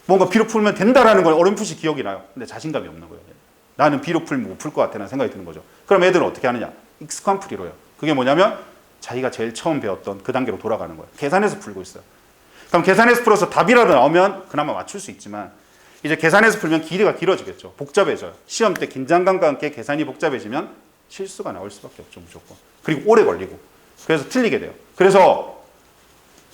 뭔가 B로 풀면 된다라는 걸 어렴풋이 기억이 나요. 근데 자신감이 없는 거예요. 나는 B로 풀면 못 풀 것 같다는 생각이 드는 거죠. 그럼 애들은 어떻게 하느냐. 익숙한 풀이로 해요. 그게 뭐냐면 자기가 제일 처음 배웠던 그 단계로 돌아가는 거예요. 계산해서 풀고 있어요. 그럼 계산해서 풀어서 답이라도 나오면 그나마 맞출 수 있지만 이제 계산해서 풀면 길이가 길어지겠죠. 복잡해져요. 시험 때 긴장감과 함께 계산이 복잡해지면 실수가 나올 수밖에 없죠. 무조건. 그리고 오래 걸리고. 그래서 틀리게 돼요. 그래서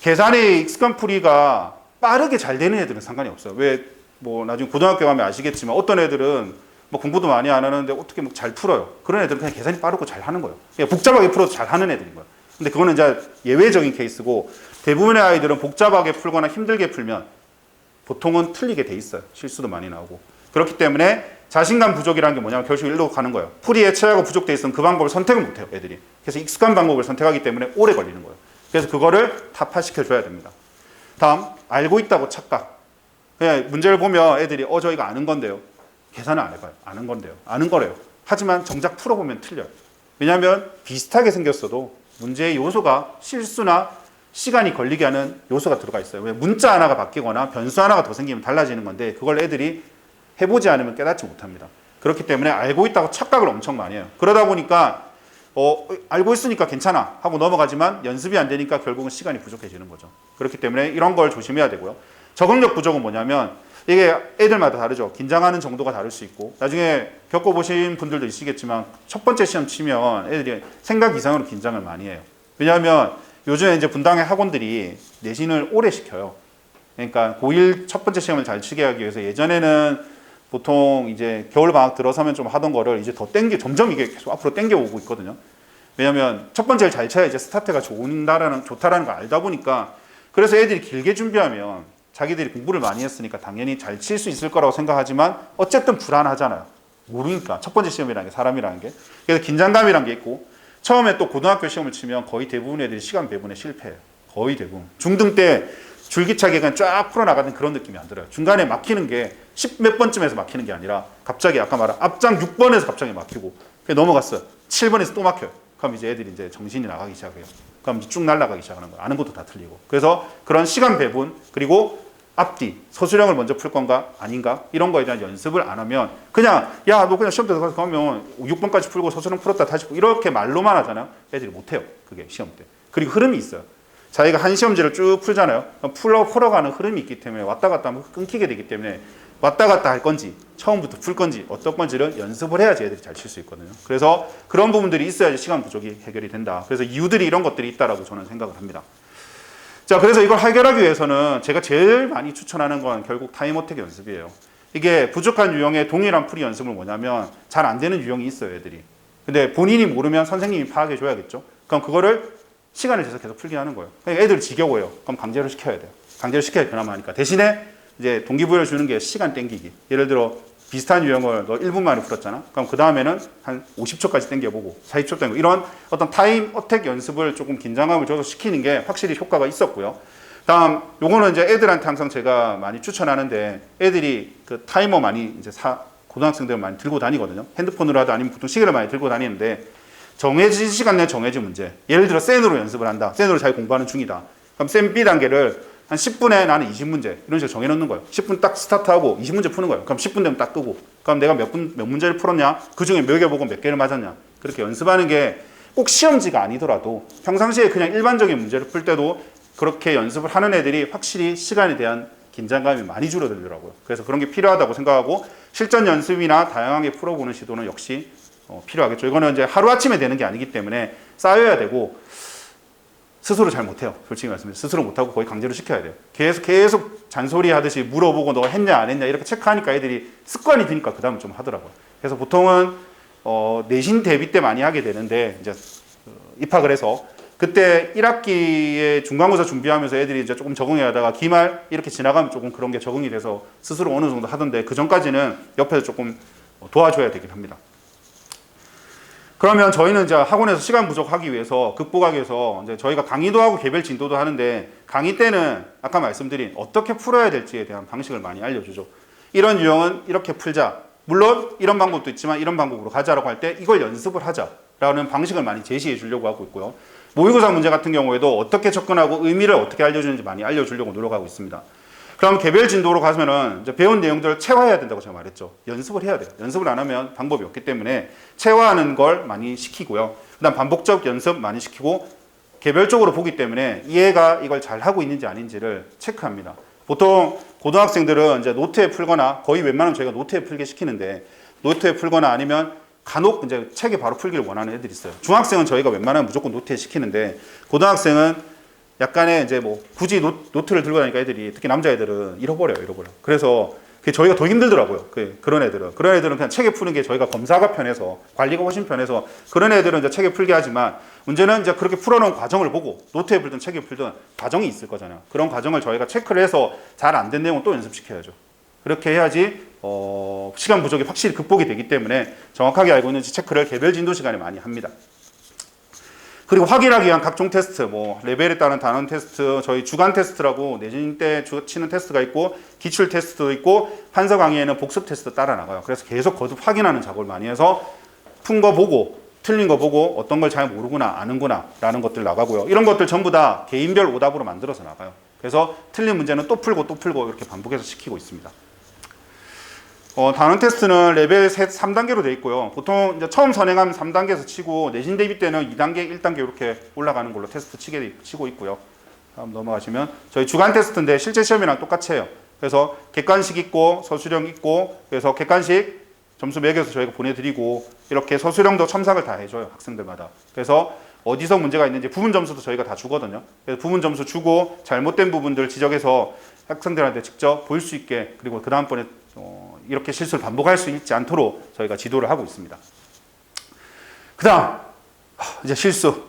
계산의 익숙한 풀이가 빠르게 잘 되는 애들은 상관이 없어요. 왜 뭐 나중에 고등학교 가면 아시겠지만 어떤 애들은 뭐 공부도 많이 안 하는데 어떻게 뭐 잘 풀어요. 그런 애들은 그냥 계산이 빠르고 잘 하는 거예요. 그냥 복잡하게 풀어도 잘 하는 애들인 거예요. 근데 그거는 이제 예외적인 케이스고 대부분의 아이들은 복잡하게 풀거나 힘들게 풀면 보통은 틀리게 돼 있어요. 실수도 많이 나오고. 그렇기 때문에 자신감 부족이라는 게 뭐냐면 결국 일로 가는 거예요. 풀이의 체화가 부족돼 있으면 그 방법을 선택을 못 해요, 애들이. 그래서 익숙한 방법을 선택하기 때문에 오래 걸리는 거예요. 그래서 그거를 타파시켜 줘야 됩니다. 다음, 알고 있다고 착각. 그냥 문제를 보면 애들이 저 이거 아는 건데요. 계산을 안 해봐요. 아는 건데요. 아는 거래요. 하지만 정작 풀어보면 틀려요. 왜냐하면 비슷하게 생겼어도 문제의 요소가 실수나 시간이 걸리게 하는 요소가 들어가 있어요. 왜 문자 하나가 바뀌거나 변수 하나가 더 생기면 달라지는 건데 그걸 애들이 해보지 않으면 깨닫지 못합니다. 그렇기 때문에 알고 있다고 착각을 엄청 많이 해요. 그러다 보니까 알고 있으니까 괜찮아 하고 넘어가지만 연습이 안 되니까 결국은 시간이 부족해지는 거죠. 그렇기 때문에 이런 걸 조심해야 되고요. 적응력 부족은 뭐냐면 이게 애들마다 다르죠. 긴장하는 정도가 다를 수 있고 나중에 겪어보신 분들도 있으시겠지만 첫 번째 시험 치면 애들이 생각 이상으로 긴장을 많이 해요. 왜냐하면 요즘에 이제 분당의 학원들이 내신을 오래 시켜요. 그러니까 고1 첫 번째 시험을 잘 치게 하기 위해서 예전에는 보통 이제 겨울 방학 들어서면 좀 하던 거를 이제 점점 이게 계속 앞으로 땡겨오고 있거든요. 왜냐하면 첫 번째를 잘 쳐야 이제 스타트가 좋다라는 걸 알다 보니까 그래서 애들이 길게 준비하면 자기들이 공부를 많이 했으니까 당연히 잘 칠 수 있을 거라고 생각하지만 어쨌든 불안하잖아요. 모르니까 첫 번째 시험이라는 게 사람이라는 게. 그래서 긴장감이라는 게 있고 처음에 또 고등학교 시험을 치면 거의 대부분 애들이 시간 배분에 실패해요. 거의 대부분. 중등 때 줄기차게 그냥 쫙 풀어나가는 그런 느낌이 안 들어요. 중간에 막히는 게 10몇 번쯤에서 막히는 게 아니라 갑자기 아까 말한 앞장 6번에서 갑자기 막히고 넘어갔어요. 7번에서 또 막혀요. 그럼 이제 애들이 이제 정신이 나가기 시작해요. 그럼 쭉 날아가기 시작하는 거예요. 아는 것도 다 틀리고. 그래서 그런 시간 배분 그리고 앞뒤, 서술형을 먼저 풀 건가 아닌가 이런 거에 대한 연습을 안 하면 그냥 야 너 그냥 시험 때 가서 가면 6번까지 풀고 서술형 풀었다 다시 풀고 이렇게 말로만 하잖아요. 애들이 못해요. 그게 시험 때. 그리고 흐름이 있어요. 자기가 한 시험지를 쭉 풀잖아요. 풀어가는 흐름이 있기 때문에 왔다 갔다 하면 끊기게 되기 때문에 왔다 갔다 할 건지 처음부터 풀 건지 어떤 건지를 연습을 해야지 애들이 잘 칠 수 있거든요. 그래서 그런 부분들이 있어야지 시간 부족이 해결이 된다. 그래서 이유들이 이런 것들이 있다라고 저는 생각을 합니다. 자, 그래서 이걸 해결하기 위해서는 제가 제일 많이 추천하는 건 결국 타임어택 연습이에요. 이게 부족한 유형의 동일한 풀이 연습은 뭐냐면 잘 안 되는 유형이 있어요, 애들이. 근데 본인이 모르면 선생님이 파악해 줘야겠죠. 그럼 그거를 시간을 재서 계속 풀게 하는 거예요. 그러니까 애들 지겨워요. 그럼 강제로 시켜야 돼요. 강제로 시켜야 그나마 하니까. 대신에 이제 동기부여를 주는 게 시간 땡기기. 예를 들어 비슷한 유형을 너 1분 만에 풀었잖아. 그럼 그 다음에는 한 50초까지 땡겨보고 40초 땡기고 이런 어떤 타임 어택 연습을 조금 긴장감을 줘서 시키는 게 확실히 효과가 있었고요. 다음 요거는 이제 애들한테 항상 제가 많이 추천하는데 애들이 그 타이머 많이 이제 고등학생들은 많이 들고 다니거든요. 핸드폰으로 하든 아니면 보통 시계를 많이 들고 다니는데 정해진 시간 내에 정해진 문제. 예를 들어 센으로 연습을 한다. 센으로 잘 공부하는 중이다. 그럼 센 B 단계를 한 10분에 나는 20문제 이런 식으로 정해놓는 거예요. 10분 딱 스타트하고 20문제 푸는 거예요. 그럼 10분 되면 딱 끄고 그럼 내가 몇 문제를 풀었냐? 그중에 몇 개 보고 몇 개를 맞았냐? 그렇게 연습하는 게 꼭 시험지가 아니더라도 평상시에 그냥 일반적인 문제를 풀 때도 그렇게 연습을 하는 애들이 확실히 시간에 대한 긴장감이 많이 줄어들더라고요. 그래서 그런 게 필요하다고 생각하고 실전 연습이나 다양하게 풀어보는 시도는 역시 필요하겠죠. 이거는 이제 하루아침에 되는 게 아니기 때문에 쌓여야 되고 스스로 잘 못해요. 솔직히 말씀드리면 스스로 못하고 거의 강제로 시켜야 돼요. 계속 잔소리 하듯이 물어보고 너가 했냐 안 했냐 이렇게 체크하니까 애들이 습관이 드니까 그 다음에 좀 하더라고요. 그래서 보통은 내신 대비 때 많이 하게 되는데 이제 입학을 해서 그때 1학기에 중간고사 준비하면서 애들이 이제 조금 적응해 하다가 기말 이렇게 지나가면 조금 그런 게 적응이 돼서 스스로 어느 정도 하던데 그 전까지는 옆에서 조금 도와줘야 되긴 합니다. 그러면 저희는 이제 학원에서 시간 부족하기 위해서 극복하기 위해서 이제 저희가 강의도 하고 개별 진도도 하는데 강의 때는 아까 말씀드린 어떻게 풀어야 될지에 대한 방식을 많이 알려주죠. 이런 유형은 이렇게 풀자. 물론 이런 방법도 있지만 이런 방법으로 가자라고 할 때 이걸 연습을 하자라는 방식을 많이 제시해 주려고 하고 있고요. 모의고사 문제 같은 경우에도 어떻게 접근하고 의미를 어떻게 알려주는지 많이 알려주려고 노력하고 있습니다. 그럼 개별 진도로 가면은 이제 배운 내용들을 체화해야 된다고 제가 말했죠. 연습을 해야 돼요. 연습을 안 하면 방법이 없기 때문에 체화하는 걸 많이 시키고요. 그다음 반복적 연습 많이 시키고 개별적으로 보기 때문에 얘가 이걸 잘 하고 있는지 아닌지를 체크합니다. 보통 고등학생들은 이제 노트에 풀거나 거의 웬만하면 저희가 노트에 풀게 시키는데 노트에 풀거나 아니면 간혹 이제 책에 바로 풀기를 원하는 애들이 있어요. 중학생은 저희가 웬만하면 무조건 노트에 시키는데 고등학생은 약간의 이제 뭐 굳이 노트를 들고 다니까 애들이 특히 남자애들은 잃어버려요. 그래서 그게 저희가 더 힘들더라고요. 그런 애들은 그냥 책에 푸는 게 저희가 검사가 편해서 관리가 훨씬 편해서 그런 애들은 이제 책에 풀게 하지만 문제는 이제 그렇게 풀어놓은 과정을 보고 노트에 풀든 책에 풀든 과정이 있을 거잖아요. 그런 과정을 저희가 체크를 해서 잘 안 된 내용은 또 연습시켜야죠. 그렇게 해야지 시간 부족이 확실히 극복이 되기 때문에 정확하게 알고 있는지 체크를 개별 진도 시간에 많이 합니다. 그리고 확인하기 위한 각종 테스트, 뭐 레벨에 따른 단원 테스트, 저희 주간 테스트라고 내신 때 치는 테스트가 있고 기출 테스트도 있고 판서 강의에는 복습 테스트 따라 나가요. 그래서 계속 거듭 확인하는 작업을 많이 해서 푼 거 보고 틀린 거 보고 어떤 걸 잘 모르구나 아는구나 라는 것들 나가고요. 이런 것들 전부 다 개인별 오답으로 만들어서 나가요. 그래서 틀린 문제는 또 풀고 이렇게 반복해서 시키고 있습니다. 단원 테스트는 레벨 3단계로 되어 있고요. 보통 이제 처음 선행하면 3단계에서 치고 내신 대비 때는 2단계, 1단계 이렇게 올라가는 걸로 테스트 치고 있고요. 다음 넘어가시면 저희 주간 테스트인데 실제 시험이랑 똑같이 해요. 그래서 객관식 있고 서술형 있고 그래서 객관식 점수 매겨서 저희가 보내드리고 이렇게 서술형도 첨삭을 다 해줘요. 학생들마다. 그래서 어디서 문제가 있는지 부분 점수도 저희가 다 주거든요. 그래서 부분 점수 주고 잘못된 부분들 지적해서 학생들한테 직접 볼 수 있게 그리고 그 다음번에 이렇게 실수를 반복할 수 있지 않도록 저희가 지도를 하고 있습니다. 그 다음 이제 실수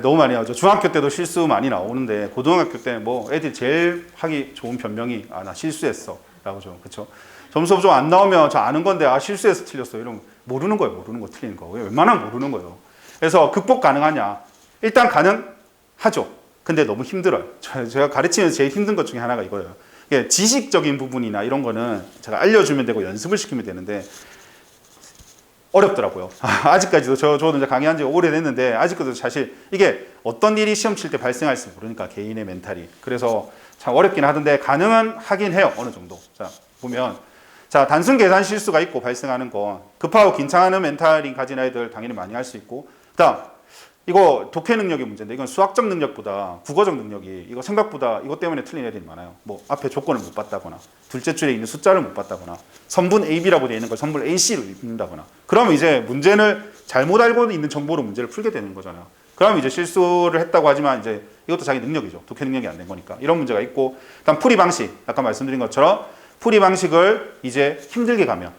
너무 많이 나오죠. 중학교 때도 실수 많이 나오는데 고등학교 때 뭐 애들이 제일 하기 좋은 변명이 나 실수했어 라고 죠. 그렇죠? 점수 좀 안 나오면 저 아는 건데 실수해서 틀렸어 이러면 모르는 거예요. 틀리는 거. 웬만하면 모르는 거예요. 그래서 극복 가능하냐? 일단 가능하죠. 근데 너무 힘들어요. 제가 가르치면서 제일 힘든 것 중에 하나가 이거예요. 지식적인 부분이나 이런 거는 제가 알려주면 되고 연습을 시키면 되는데 어렵더라고요. 아직까지도 저도 이제 강의한 지 오래됐는데 아직까지도 사실 이게 어떤 일이 시험 칠 때 발생할지 모르니까 개인의 멘탈이 그래서 참 어렵긴 하던데 가능은 하긴 해요. 어느 정도. 자 보면 단순 계산 실수가 있고 발생하는 건 급하고 긴장하는 멘탈이 가진 아이들 당연히 많이 할 수 있고 그다음 이거 독해 능력의 문제인데 이건 수학적 능력보다 국어적 능력이 이거 생각보다 이것 때문에 틀린 애들이 많아요. 뭐 앞에 조건을 못 봤다거나 둘째 줄에 있는 숫자를 못 봤다거나 선분 AB라고 되어 있는 걸 선분 AC로 읽는다거나 그러면 이제 문제를 잘못 알고 있는 정보로 문제를 풀게 되는 거잖아요. 그러면 이제 실수를 했다고 하지만 이제 이것도 자기 능력이죠. 독해 능력이 안 된 거니까. 이런 문제가 있고 일단 풀이 방식 아까 말씀드린 것처럼 풀이 방식을 이제 힘들게 가면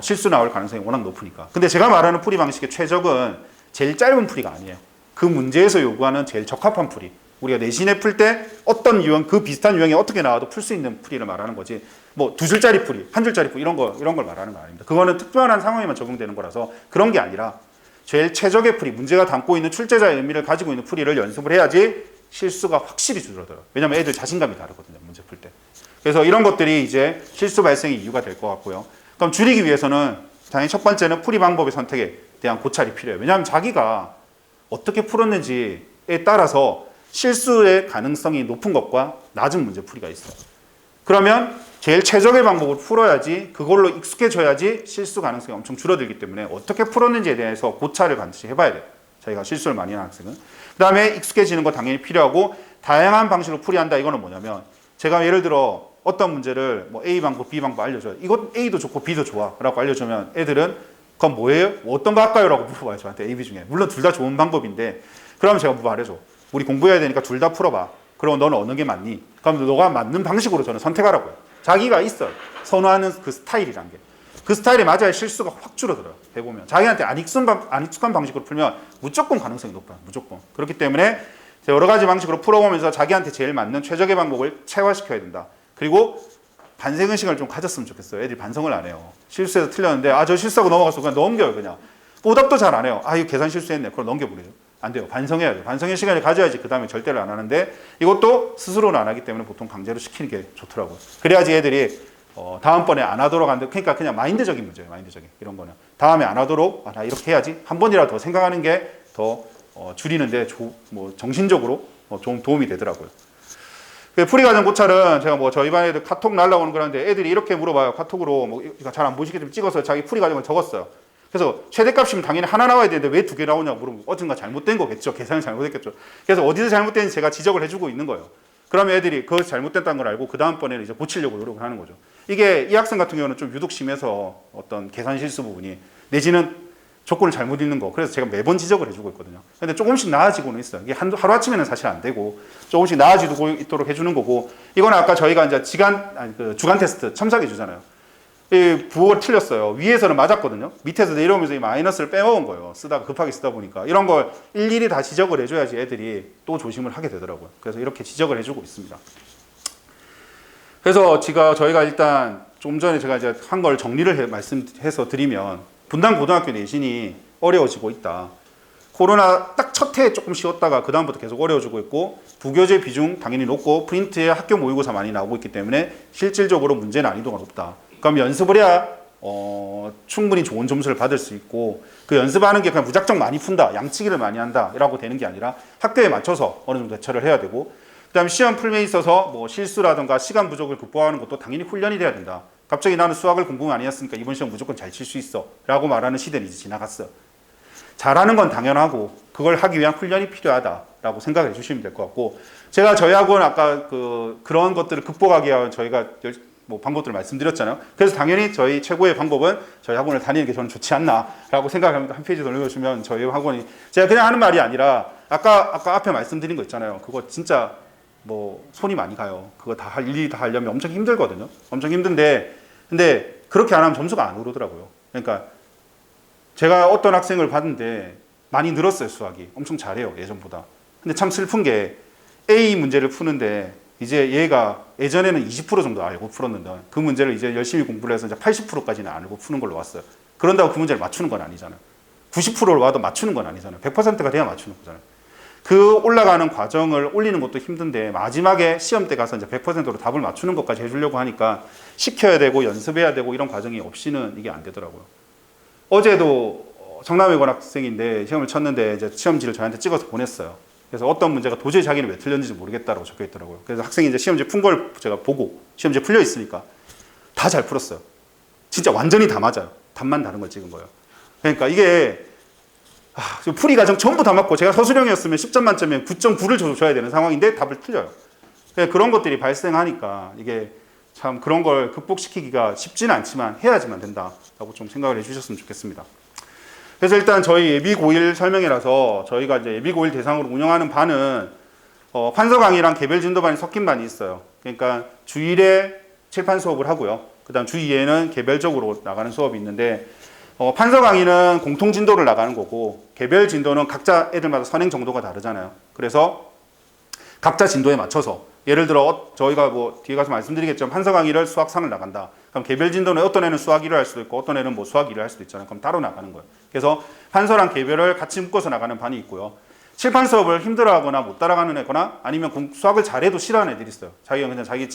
실수 나올 가능성이 워낙 높으니까. 근데 제가 말하는 풀이 방식의 최적은 제일 짧은 풀이가 아니에요. 그 문제에서 요구하는 제일 적합한 풀이. 우리가 내신에 풀 때 어떤 유형, 그 비슷한 유형이 어떻게 나와도 풀 수 있는 풀이를 말하는 거지. 뭐 두 줄짜리 풀이, 한 줄짜리 풀이 이런 걸 말하는 거 아닙니다. 그거는 특별한 상황에만 적용되는 거라서 그런 게 아니라 제일 최적의 풀이, 문제가 담고 있는 출제자의 의미를 가지고 있는 풀이를 연습을 해야지 실수가 확실히 줄어들어요. 왜냐면 애들 자신감이 다르거든요. 문제 풀 때. 그래서 이런 것들이 이제 실수 발생의 이유가 될 것 같고요. 그럼 줄이기 위해서는 당연히 첫 번째는 풀이 방법의 선택에 대한 고찰이 필요해요. 왜냐하면 자기가 어떻게 풀었는지에 따라서 실수의 가능성이 높은 것과 낮은 문제 풀이가 있어요. 그러면 제일 최적의 방법을 풀어야지 그걸로 익숙해져야지 실수 가능성이 엄청 줄어들기 때문에 어떻게 풀었는지에 대해서 고찰을 반드시 해봐야 돼요. 자기가 실수를 많이 하는 학생은. 그 다음에 익숙해지는 거 당연히 필요하고 다양한 방식으로 풀이한다. 이거는 뭐냐면 제가 예를 들어 어떤 문제를 뭐 A 방법, B 방법 알려줘요. 이것 A도 좋고 B도 좋아 라고 알려주면 애들은 그건 뭐예요? 뭐 어떤 거 할까요? 라고 물어봐요. 저한테 A, B 중에. 물론 둘 다 좋은 방법인데 그러면 제가 말해줘. 우리 공부해야 되니까 둘 다 풀어봐. 그럼 너는 어느 게 맞니? 그럼 너가 맞는 방식으로 저는 선택하라고요. 자기가 있어요. 선호하는 그 스타일이란 게. 그 스타일에 맞아야 실수가 확 줄어들어요. 해보면. 자기한테 안 익숙한 방식으로 풀면 무조건 가능성이 높아요. 무조건. 그렇기 때문에 여러 가지 방식으로 풀어보면서 자기한테 제일 맞는 최적의 방법을 체화시켜야 된다. 그리고 반성의식을 좀 가졌으면 좋겠어요. 애들이 반성을 안 해요. 실수해서 틀렸는데 저 실수하고 넘어가서 그냥 넘겨요. 그냥. 오답도 잘 안 해요. 이거 계산 실수했네. 그럼 넘겨버리죠. 안 돼요. 반성해야 돼요. 반성의 시간을 가져야지 그 다음에 절대를 안 하는데 이것도 스스로는 안 하기 때문에 보통 강제로 시키는 게 좋더라고요. 그래야지 애들이 다음번에 안 하도록 하는데 그러니까 그냥 마인드적인 문제예요. 마인드적인 이런 거는. 다음에 안 하도록 나 이렇게 해야지. 한 번이라도 더 생각하는 게 더 줄이는데 뭐 정신적으로 좀 도움이 되더라고요. 풀이 과정 고찰은 제가 뭐 저희 반 애들 카톡 날라오는 거라는데 애들이 이렇게 물어봐요. 카톡으로 뭐 잘 안 보시기 때문에 찍어서 자기 풀이 과정을 적었어요. 그래서 최대값이면 당연히 하나 나와야 되는데 왜 두 개 나오냐고 물으면 어딘가 잘못된 거겠죠. 계산이 잘못됐겠죠. 그래서 어디서 잘못된지 제가 지적을 해주고 있는 거예요. 그러면 애들이 그거 잘못됐다는 걸 알고 그 다음번에는 이제 고치려고 노력을 하는 거죠. 이게 이 학생 같은 경우는 좀 유독 심해서 어떤 계산 실수 부분이 내지는 조건을 잘못 읽는 거. 그래서 제가 매번 지적을 해주고 있거든요. 근데 조금씩 나아지고는 있어요. 이게 하루아침에는 사실 안 되고 조금씩 나아지고 있도록 해주는 거고 이거는 아까 저희가 이제 주간 테스트 첨삭해 주잖아요. 이 부호가 틀렸어요. 위에서는 맞았거든요. 밑에서 내려오면서 이 마이너스를 빼먹은 거예요. 급하게 쓰다 보니까. 이런 걸 일일이 다 지적을 해줘야지 애들이 또 조심을 하게 되더라고요. 그래서 이렇게 지적을 해주고 있습니다. 그래서 저희가 일단 좀 전에 제가 이제 한 걸 정리를 말씀해서 드리면 분당 고등학교 내신이 어려워지고 있다. 코로나 딱 첫 해에 조금 쉬었다가 그 다음부터 계속 어려워지고 있고 부교재 비중 당연히 높고 프린트에 학교 모의고사 많이 나오고 있기 때문에 실질적으로 문제 난이도가 높다. 그럼 연습을 해야 충분히 좋은 점수를 받을 수 있고 그 연습하는 게 그냥 무작정 많이 푼다, 양치기를 많이 한다 라고 되는 게 아니라 학교에 맞춰서 어느 정도 대처를 해야 되고 그 다음에 시험 풀면에 있어서 뭐 실수라든가 시간 부족을 극복하는 것도 당연히 훈련이 돼야 된다. 갑자기 나는 수학을 공부 많이 했으니까 이번 시험 무조건 잘 칠 수 있어 라고 말하는 시대는 이제 지나갔어요. 잘하는 건 당연하고 그걸 하기 위한 훈련이 필요하다라고 생각해 주시면 될 것 같고 제가 저희 학원 아까 그런 것들을 극복하기 위한 저희가 뭐 방법들을 말씀드렸잖아요. 그래서 당연히 저희 최고의 방법은 저희 학원을 다니는 게 저는 좋지 않나라고 생각합니다. 한 페이지 더 읽어주시면 저희 학원이 제가 그냥 하는 말이 아니라 아까 앞에 말씀드린 거 있잖아요. 그거 진짜 뭐 손이 많이 가요. 그거 일일이 다 하려면 엄청 힘들거든요. 엄청 힘든데 근데 그렇게 안 하면 점수가 안 오르더라고요. 그러니까 제가 어떤 학생을 봤는데 많이 늘었어요. 수학이 엄청 잘해요. 예전보다. 근데 참 슬픈 게 A 문제를 푸는데 이제 얘가 예전에는 20% 정도 알고 풀었는데 그 문제를 이제 열심히 공부를 해서 이제 80%까지는 알고 푸는 걸로 왔어요. 그런다고 그 문제를 맞추는 건 아니잖아요. 90%를 와도 맞추는 건 아니잖아요. 100%가 돼야 맞추는 거잖아요. 그 올라가는 과정을 올리는 것도 힘든데 마지막에 시험 때 가서 이제 100%로 답을 맞추는 것까지 해주려고 하니까 시켜야 되고 연습해야 되고 이런 과정이 없이는 이게 안 되더라고요. 어제도 정남의 권학생인데 시험을 쳤는데 이제 시험지를 저한테 찍어서 보냈어요. 그래서 어떤 문제가 도저히 자기는 왜 틀렸는지 모르겠다라고 적혀 있더라고요. 그래서 학생이 이제 시험지 푼 걸 제가 보고 시험지에 풀려 있으니까 다 잘 풀었어요. 진짜 완전히 다 맞아요. 답만 다른 걸 찍은 거예요. 그러니까 이게 지금 풀이 과정 전부 다 맞고 제가 서술형이었으면 10점 만점에 9.9를 줘야 되는 상황인데 답을 틀려요. 그런 것들이 발생하니까 이게 참 그런 걸 극복시키기가 쉽지는 않지만 해야지만 된다라고 좀 생각을 해주셨으면 좋겠습니다. 그래서 일단 저희 예비-고1 설명회라서 저희가 이제 예비-고1 대상으로 운영하는 반은 판서 강의랑 개별 진도반이 섞인 반이 있어요. 그러니까 주1에 칠판 수업을 하고요. 그 다음 주2에는 개별적으로 나가는 수업이 있는데 판서 강의는 공통 진도를 나가는 거고 개별 진도는 각자 애들마다 선행 정도가 다르잖아요. 그래서 각자 진도에 맞춰서 예를 들어 저희가 뭐 뒤에 가서 말씀드리겠지만 판서 강의를 수학상을 나간다. 그럼 개별 진도는 어떤 애는 수학 1을 할 수도 있고 어떤 애는 뭐 수학 2를 할 수도 있잖아요. 그럼 따로 나가는 거예요. 그래서 판서랑 개별을 같이 묶어서 나가는 반이 있고요. 칠판 수업을 힘들어하거나 못 따라가는 애거나 아니면 수학을 잘해도 싫어하는 애들이 있어요. 자기가 그냥 자기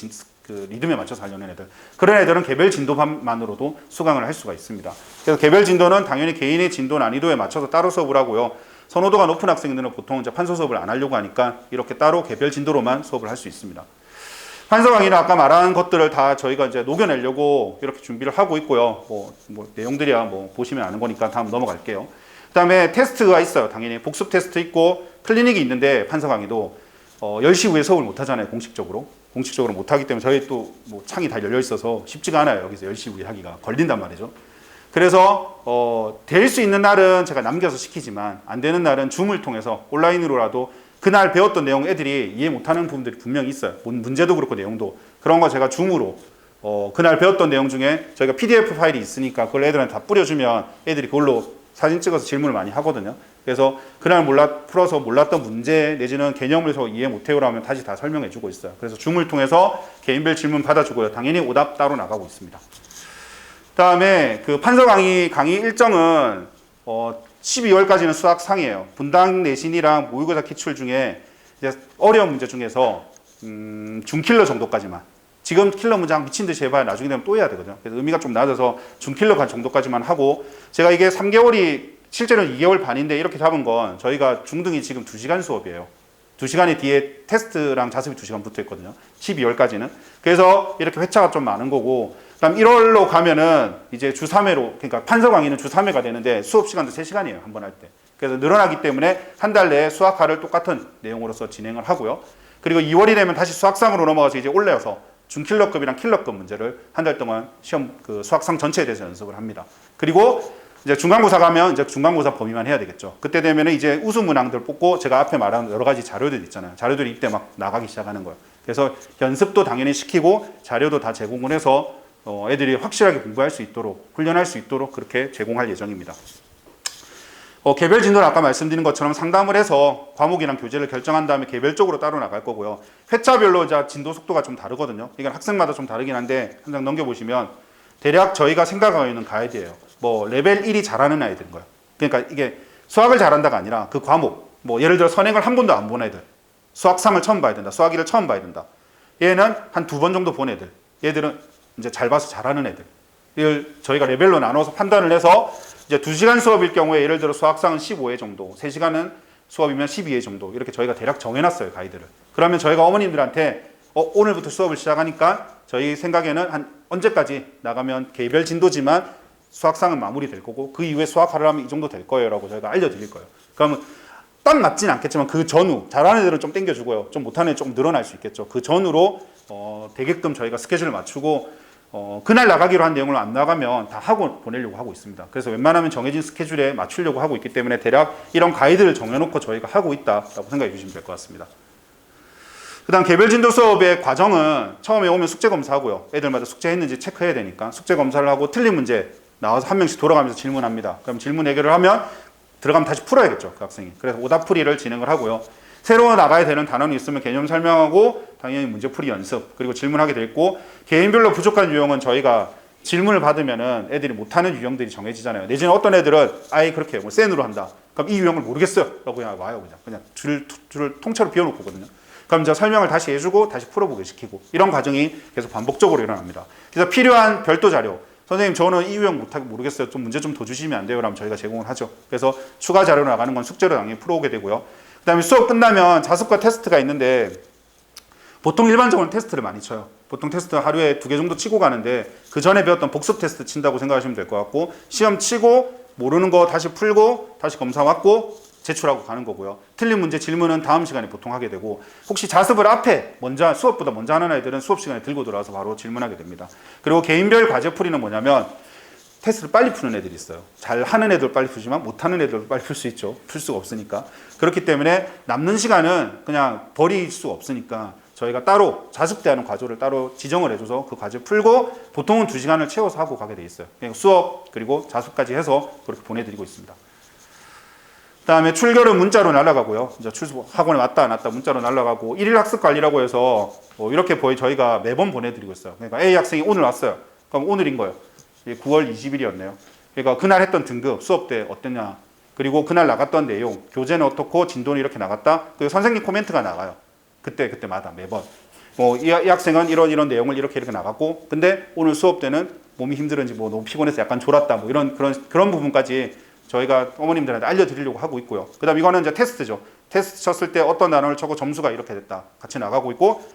그 리듬에 맞춰서 하려는 애들. 그런 애들은 개별 진도만으로도 수강을 할 수가 있습니다. 그래서 개별 진도는 당연히 개인의 진도 난이도에 맞춰서 따로 수업을 하고요. 선호도가 높은 학생들은 보통 이제 판서 수업을 안 하려고 하니까 이렇게 따로 개별 진도로만 수업을 할 수 있습니다. 판서 강의는 아까 말한 것들을 다 저희가 이제 녹여내려고 이렇게 준비를 하고 있고요. 뭐 내용들이야 뭐 보시면 아는 거니까 다음 넘어갈게요. 그 다음에 테스트가 있어요. 당연히 복습 테스트 있고 클리닉이 있는데 판서 강의도 10시 후에 수업을 못 하잖아요. 공식적으로 못 하기 때문에 저희 또 뭐 창이 다 열려 있어서 쉽지가 않아요. 여기서 10시 후에 하기가 걸린단 말이죠. 그래서 될 수 있는 날은 제가 남겨서 시키지만 안 되는 날은 줌을 통해서 온라인으로라도 그날 배웠던 내용 애들이 이해 못하는 부분들이 분명히 있어요. 문제도 그렇고 내용도 그런 거 제가 줌으로 그날 배웠던 내용 중에 저희가 PDF 파일이 있으니까 그걸 애들한테 다 뿌려주면 애들이 그걸로 사진 찍어서 질문을 많이 하거든요. 그래서 그날 풀어서 몰랐던 문제 내지는 개념을 이해 못해요라고 하면 다시 다 설명해주고 있어요. 그래서 줌을 통해서 개인별 질문 받아주고요. 당연히 오답 따로 나가고 있습니다. 그다음에 그 판서 강의 일정은 12월까지는 수학상이에요. 분당 내신이랑 모의고사 기출 중에 이제 어려운 문제 중에서 중킬러 정도까지만. 지금 킬러 문장 미친 듯이 해봐야 나중에 되면 또 해야 되거든요. 그래서 의미가 좀 낮아서 중킬러 정도까지만 하고 제가 이게 3개월이 실제로는 2개월 반인데 이렇게 잡은 건 저희가 중등이 지금 2시간 수업이에요. 2시간이 뒤에 테스트랑 자습이 2시간 붙어 있거든요. 12월까지는. 그래서 이렇게 회차가 좀 많은 거고 그다음 1월로 가면은 이제 주 3회로 그러니까 판서 강의는 주 3회가 되는데 수업 시간도 3시간이에요. 한 번 할 때. 그래서 늘어나기 때문에 한 달 내에 수학화를 똑같은 내용으로서 진행을 하고요. 그리고 2월이 되면 다시 수학상으로 넘어가서 이제 올려서 중킬러급이랑 킬러급 문제를 한 달 동안 시험 그 수학상 전체에 대해서 연습을 합니다. 그리고 이제 중간고사 가면 이제 중간고사 범위만 해야 되겠죠. 그때 되면은 이제 우수 문항들 뽑고 제가 앞에 말한 여러 가지 자료들 있잖아요. 자료들이 이때 막 나가기 시작하는 거예요. 그래서 연습도 당연히 시키고 자료도 다 제공을 해서 애들이 확실하게 공부할 수 있도록 훈련할 수 있도록 그렇게 제공할 예정입니다. 개별 진도는 아까 말씀드린 것처럼 상담을 해서 과목이랑 교재를 결정한 다음에 개별적으로 따로 나갈 거고요. 회차별로 진도 속도가 좀 다르거든요. 이건 학생마다 좀 다르긴 한데 한 장 넘겨보시면 대략 저희가 생각하고 있는 가이드예요. 뭐 레벨 1이 잘하는 아이들인 거예요. 그러니까 이게 수학을 잘한다가 아니라 그 과목 뭐 예를 들어 선행을 한 번도 안 본 애들 수학상을 처음 봐야 된다. 수학 1을 처음 봐야 된다. 얘는 한 2번 정도 본 애들 얘들은 이제 잘 봐서 잘하는 애들 이걸 저희가 레벨로 나눠서 판단을 해서 이제 2시간 수업일 경우에 예를 들어 수학상은 15회 정도 3시간은 수업이면 12회 정도 이렇게 저희가 대략 정해놨어요. 가이드를. 그러면 저희가 어머님들한테 오늘부터 수업을 시작하니까 저희 생각에는 한 언제까지 나가면 개별 진도지만 수학상은 마무리될 거고 그 이후에 수학화를 하면 이 정도 될 거예요 라고 저희가 알려드릴 거예요. 그러면 딱 맞진 않겠지만 그 전후 잘하는 애들은 좀 땡겨주고요. 좀 못하는 애는 조금 늘어날 수 있겠죠. 그 전후로 되게끔 저희가 스케줄을 맞추고 그날 나가기로 한 내용을 안 나가면 다 하고 보내려고 하고 있습니다. 그래서 웬만하면 정해진 스케줄에 맞추려고 하고 있기 때문에 대략 이런 가이드를 정해놓고 저희가 하고 있다라고 생각해 주시면 될 것 같습니다. 그 다음 개별 진도 수업의 과정은 처음에 오면 숙제 검사하고요. 애들마다 숙제했는지 체크해야 되니까 숙제 검사를 하고 틀린 문제 나와서 한 명씩 돌아가면서 질문합니다. 그럼 질문 해결을 하면 들어가면 다시 풀어야겠죠. 그 학생이. 그래서 오답풀이를 진행을 하고요. 새로 나가야 되는 단원이 있으면 개념 설명하고 당연히 문제풀이 연습 그리고 질문하게 돼 있고 개인별로 부족한 유형은 저희가 질문을 받으면은 애들이 못하는 유형들이 정해지잖아요. 내지는 어떤 애들은 아예 그렇게 뭐 센으로 한다. 그럼 이 유형을 모르겠어요. 라고 그냥 와요. 그냥 줄을 통째로 비워놓고 거든요. 그럼 이제 설명을 다시 해주고 다시 풀어보게 시키고 이런 과정이 계속 반복적으로 일어납니다. 그래서 필요한 별도 자료 선생님 저는 이 유형 모르겠어요. 좀 문제 좀 더 주시면 안 돼요? 라면 저희가 제공을 하죠. 그래서 추가 자료로 나가는 건 숙제로 당연히 풀어오게 되고요. 그 다음에 수업 끝나면 자습과 테스트가 있는데 보통 일반적으로는 테스트를 많이 쳐요. 보통 테스트 하루에 2개 정도 치고 가는데 그 전에 배웠던 복습 테스트 친다고 생각하시면 될 것 같고 시험 치고 모르는 거 다시 풀고 다시 검사 받고 제출하고 가는 거고요. 틀린 문제 질문은 다음 시간에 보통 하게 되고, 혹시 자습을 앞에 먼저 수업보다 먼저 하는 아이들은 수업 시간에 들고 들어와서 바로 질문하게 됩니다. 그리고 개인별 과제 풀이는 뭐냐면 테스트를 빨리 푸는 애들이 있어요. 잘 하는 애들 빨리 풀지만 못하는 애들도 빨리 풀 수 있죠. 풀 수가 없으니까. 그렇기 때문에 남는 시간은 그냥 버릴 수 없으니까 저희가 따로 자습대하는 과조를 따로 지정을 해줘서 그 과제 풀고 보통은 2시간을 채워서 하고 가게 돼 있어요. 그러니까 수업 그리고 자습까지 해서 그렇게 보내드리고 있습니다. 그다음에 출결은 문자로 날아가고요. 이제 학원에 왔다 안 왔다 문자로 날아가고, 일일 학습 관리라고 해서 이렇게 저희가 매번 보내드리고 있어요. 그러니까 A 학생이 오늘 왔어요. 그럼 오늘인 거예요. 9월 20일이었네요. 그러니까 그날 했던 등급, 수업 때 어땠냐, 그리고 그날 나갔던 내용, 교재는 어떻고 진도는 이렇게 나갔다. 그리고 선생님 코멘트가 나가요. 그때마다 매번. 이 학생은 이런 내용을 이렇게 나갔고, 근데 오늘 수업 때는 몸이 힘들은지 너무 피곤해서 약간 졸았다, 그런 부분까지 저희가 어머님들한테 알려드리려고 하고 있고요. 그 다음 이거는 이제 테스트죠. 테스트 쳤을 때 어떤 단어를 쳐고 점수가 이렇게 됐다. 같이 나가고 있고,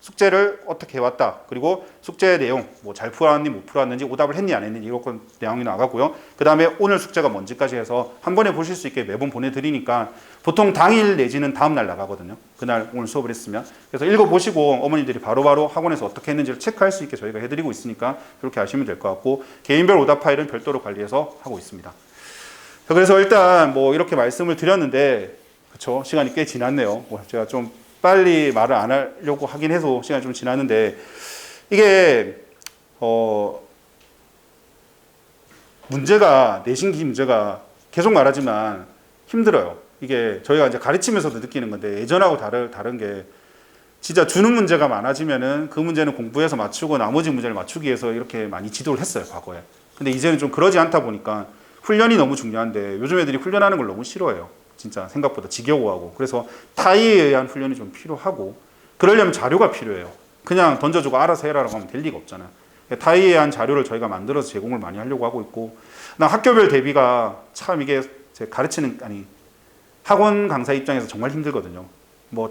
숙제를 어떻게 해왔다. 그리고 숙제 내용, 잘 풀어왔는지 못 풀어왔는지, 오답을 했니 안 했는지 이런 내용이 나가고요. 그 다음에 오늘 숙제가 뭔지까지 해서 한 번에 보실 수 있게 매번 보내드리니까 보통 당일 내지는 다음 날 나가거든요. 그날 오늘 수업을 했으면. 그래서 읽어보시고 어머니들이 바로바로 학원에서 어떻게 했는지를 체크할 수 있게 저희가 해드리고 있으니까 그렇게 하시면 될 것 같고, 개인별 오답 파일은 별도로 관리해서 하고 있습니다. 그래서 일단 이렇게 말씀을 드렸는데, 그쵸? 시간이 꽤 지났네요. 제가 좀 빨리 말을 안 하려고 하긴 해서 시간이 좀 지났는데, 이게 문제가, 내신기 문제가 계속 말하지만 힘들어요. 이게 저희가 이제 가르치면서도 느끼는 건데, 예전하고 다른 게, 진짜 주는 문제가 많아지면은 그 문제는 공부해서 맞추고 나머지 문제를 맞추기 위해서 이렇게 많이 지도를 했어요, 과거에. 근데 이제는 좀 그러지 않다 보니까 훈련이 너무 중요한데, 요즘 애들이 훈련하는 걸 너무 싫어해요. 진짜 생각보다 지겨워하고. 그래서 타의에 의한 훈련이 좀 필요하고, 그러려면 자료가 필요해요. 그냥 던져주고 알아서 해라라고 하면 될 리가 없잖아요. 타의에 의한 자료를 저희가 만들어서 제공을 많이 하려고 하고 있고, 학교별 대비가 참 이게 제 학원 강사 입장에서 정말 힘들거든요.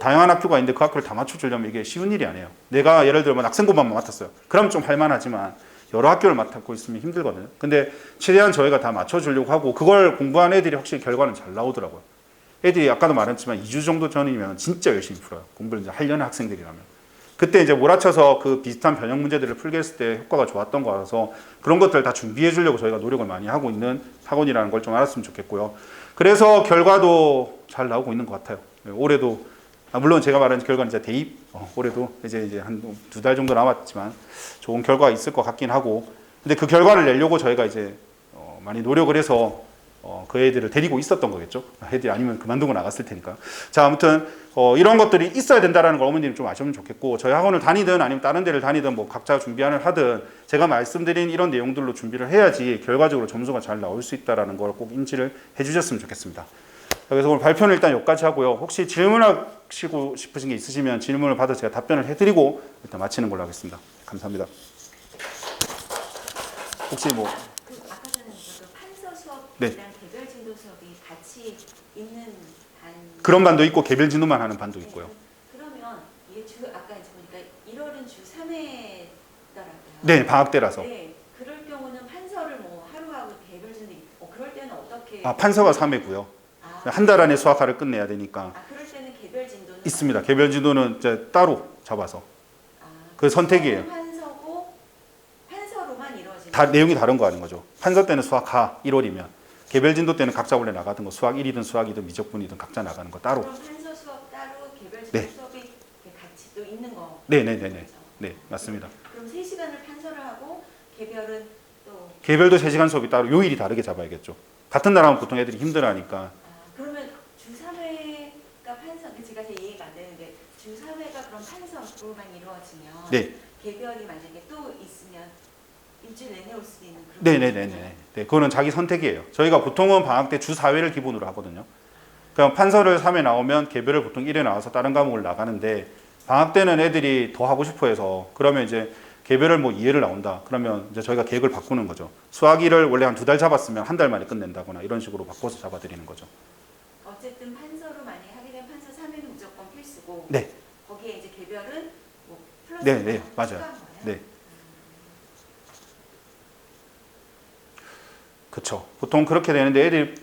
다양한 학교가 있는데 그 학교를 다 맞춰주려면 이게 쉬운 일이 아니에요. 내가 예를 들면 학생부만 맡았어요. 그럼 좀 할만하지만 여러 학교를 맡고 있으면 힘들거든요. 근데 최대한 저희가 다 맞춰주려고 하고, 그걸 공부한 애들이 확실히 결과는 잘 나오더라고요. 애들이 아까도 말했지만 2주 정도 전이면 진짜 열심히 풀어요. 공부를 이제 하려는 학생들이라면. 그때 이제 몰아쳐서 그 비슷한 변형 문제들을 풀게 했을 때 효과가 좋았던 거라서 그런 것들 다 준비해 주려고 저희가 노력을 많이 하고 있는 학원이라는 걸 좀 알았으면 좋겠고요. 그래서 결과도 잘 나오고 있는 것 같아요. 올해도, 물론 제가 말한 결과는 이제 대입, 올해도 이제 한 2달 정도 남았지만 좋은 결과가 있을 것 같긴 하고, 근데 그 결과를 내려고 저희가 이제 많이 노력을 해서 그 애들을 데리고 있었던 거겠죠. 애들이 아니면 그만두고 나갔을 테니까. 자, 아무튼 이런 것들이 있어야 된다는 걸 어머님이 좀 아시면 좋겠고, 저희 학원을 다니든 아니면 다른 데를 다니든 각자 준비를 하든 제가 말씀드린 이런 내용들로 준비를 해야지 결과적으로 점수가 잘 나올 수 있다는 걸 꼭 인지를 해주셨으면 좋겠습니다. 그래서 오늘 발표는 일단 여기까지 하고요. 혹시 질문하시고 싶으신 게 있으시면 질문을 받아 제가 답변을 해드리고 일단 마치는 걸로 하겠습니다. 감사합니다. 혹시 아까 전에 그 판서 수업이랑 네. 개별 진도 수업이 같이 있는 반. 그런 반도 있고 개별 진도만 하는 반도 있고요. 그러면 이게 아까 이제 보니까 1월은 주 3회더라고요. 네, 방학 때라서. 네, 그럴 경우는 판서를 하루 하고 개별 진도 그럴 때는 어떻게? 판서가 3회고요. 한 달 안에 수학화를 끝내야 되니까. 그럴 때는 개별 진도는 있습니다. 개별 진도는 이제 따로 잡아서. 그 선택이에요. 판서로만 이루어지는. 다 내용이 다른 거 하는 거죠. 판서 때는 수학하 1월이면 개별 진도 때는 각자 원래 나가던 거 수학 1이든 수학이든 미적분이든 각자 나가는 거 따로. 그럼 판서 수업 따로 개별 진도 네. 수업이 같이 또 있는 거. 네네네네. 네, 맞습니다. 그럼 3시간을 판서를 하고 개별은 또. 개별도 3시간 수업이 따로 요일이 다르게 잡아야겠죠. 같은 날 하면 보통 애들이 힘들어하니까. 그러면 주 3회가 판서, 제가 잘 이해가 안 되는데 주 3회가 그럼 판서로만 이루어지면 네. 개별이 만약에 또 있으면 일주일 내내 올 수도 있는 그런. 네네네네. 네, 그거는 자기 선택이에요. 저희가 보통은 방학 때 주 4회를 기본으로 하거든요. 그럼 판서를 3회 나오면 개별을 보통 1회 나와서 다른 과목을 나가는데, 방학 때는 애들이 더 하고 싶어 해서 그러면 이제 개별을 2회를 나온다. 그러면 이제 저희가 계획을 바꾸는 거죠. 수학 1을 원래 한 2달 잡았으면 한 달 만에 끝낸다거나 이런 식으로 바꿔서 잡아드리는 거죠. 어쨌든 판서로 만약에 하게 되면 판서 3회는 무조건 필수고. 네. 거기에 이제 개별은 플러스. 네, 맞아요. 네. 그렇죠. 보통 그렇게 되는데 애들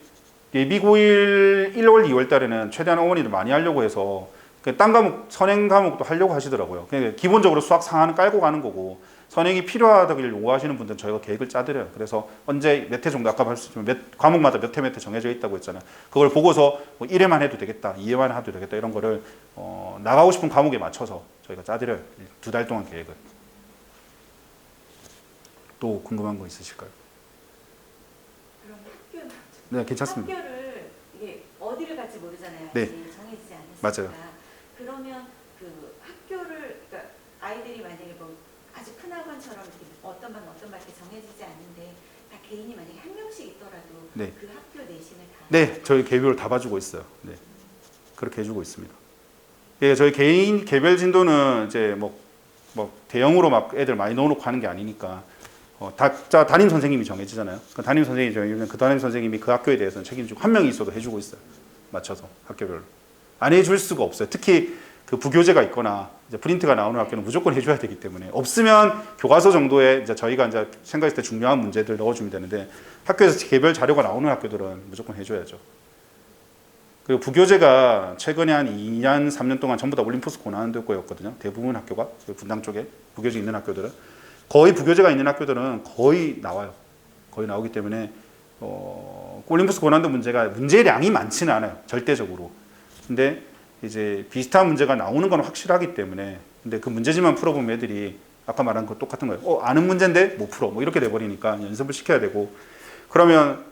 예비 고일 1월, 2월 달에는 최대한 어머니들 많이 하려고 해서 딴 과목, 선행 과목도 하려고 하시더라고요. 그러니까 기본적으로 수학 상한은 깔고 가는 거고 선행이 필요하다길 요구하시는 분들은 저희가 계획을 짜드려요. 그래서 언제 몇 회 정도 아까 말씀드렸지만 과목마다 몇 회 정해져 있다고 했잖아요. 그걸 보고서 뭐 1회만 해도 되겠다, 2회만 해도 되겠다 이런 거를 나가고 싶은 과목에 맞춰서 저희가 짜드려요. 2달 동안 계획을. 또 궁금한 거 있으실까요? 그럼 학교는 네, 괜찮습니다. 학교를 이게 어디를 갈지 모르잖아요. 네. 아직 정해지지 않았으니까. 맞아요. 그러면 그 학교를 그러니까 아이들이 만약에 뭐 아주 큰 학원처럼 이렇게 어떤 반 이렇게 정해지지 않는데 다 개인이 만약에 한 명씩 있더라도 네. 그 학교 내신을 다 네, 저희 개별 다 봐주고 있어요. 네, 그렇게 해주고 있습니다. 예, 저희 개인 개별 진도는 이제 뭐 대형으로 막 애들 많이 넣어놓고 하는 게 아니니까 각자 담임 선생님이 정해지잖아요. 그 담임 선생님이 정해지면 그 담임 선생님이 그 학교에 대해서는 책임지고 한 명이 있어도 해주고 있어요. 맞춰서 학교별로 안 해줄 수가 없어요. 특히 그 부교재가 있거나 이제 프린트가 나오는 학교는 무조건 해줘야 되기 때문에 없으면 교과서 정도에 이제 저희가 이제 생각했을 때 중요한 문제들 넣어주면 되는데 학교에서 개별 자료가 나오는 학교들은 무조건 해줘야죠. 그리고 부교재가 최근에 한 2년, 3년 동안 전부 다 올림푸스 고난도였거든요. 대부분 학교가 분당 쪽에 부교재 있는 학교들은 거의 부교재가 있는 학교들은 거의 나와요. 거의 나오기 때문에 올림푸스 고난도 문제가 문제량이 많지는 않아요. 절대적으로. 근데 이제 비슷한 문제가 나오는 건 확실하기 때문에 근데 그 문제지만 풀어보면 애들이 아까 말한 거 똑같은 거예요. 아는 문제인데 못 풀어. 뭐 이렇게 돼버리니까 연습을 시켜야 되고 그러면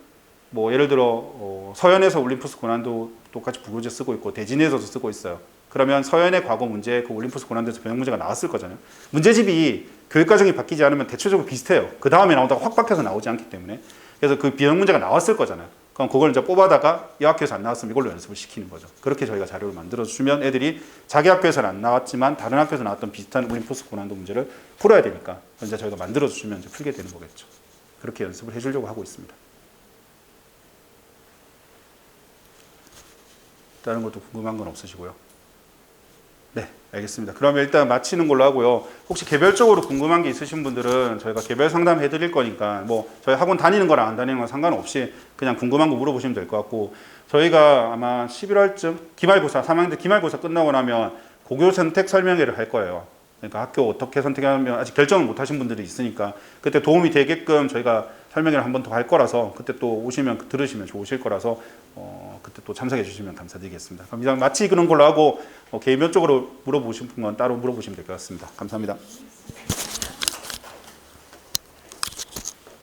뭐 예를 들어 서연에서 올림푸스 고난도 똑같이 부교재 쓰고 있고 대진에서도 쓰고 있어요. 그러면 서연의 과거 문제 그 올림푸스 고난도에서 변형 문제가 나왔을 거잖아요. 문제집이 교육 과정이 바뀌지 않으면 대체적으로 비슷해요. 그 다음에 나오다가 확 바뀌어서 나오지 않기 때문에 그래서 그 변형 문제가 나왔을 거잖아요. 그럼 그걸 이제 뽑아다가 이 학교에서 안 나왔으면 이걸로 연습을 시키는 거죠. 그렇게 저희가 자료를 만들어 주면 애들이 자기 학교에서는 안 나왔지만 다른 학교에서 나왔던 비슷한 올림푸스 고난도 문제를 풀어야 되니까 이제 저희가 만들어 주시면 이제 풀게 되는 거겠죠. 그렇게 연습을 해주려고 하고 있습니다. 다른 것도 궁금한 건 없으시고요. 네, 알겠습니다. 그러면 일단 마치는 걸로 하고요. 혹시 개별적으로 궁금한 게 있으신 분들은 저희가 개별 상담 해드릴 거니까 뭐 저희 학원 다니는 거랑 안 다니는 건 상관없이 그냥 궁금한 거 물어보시면 될 것 같고 저희가 아마 11월쯤 기말고사 3학년 기말고사 끝나고 나면 고교 선택 설명회를 할 거예요. 그러니까 학교 어떻게 선택하면 아직 결정을 못 하신 분들이 있으니까 그때 도움이 되게끔 저희가 설명회를 한 번 더 할 거라서 그때 또 오시면 들으시면 좋으실 거라서 그때 또 참석해 주시면 감사드리겠습니다. 그럼 이상 마치는 걸로 하고 개인적으로 물어보신 건 따로 물어보시면 될 것 같습니다. 감사합니다.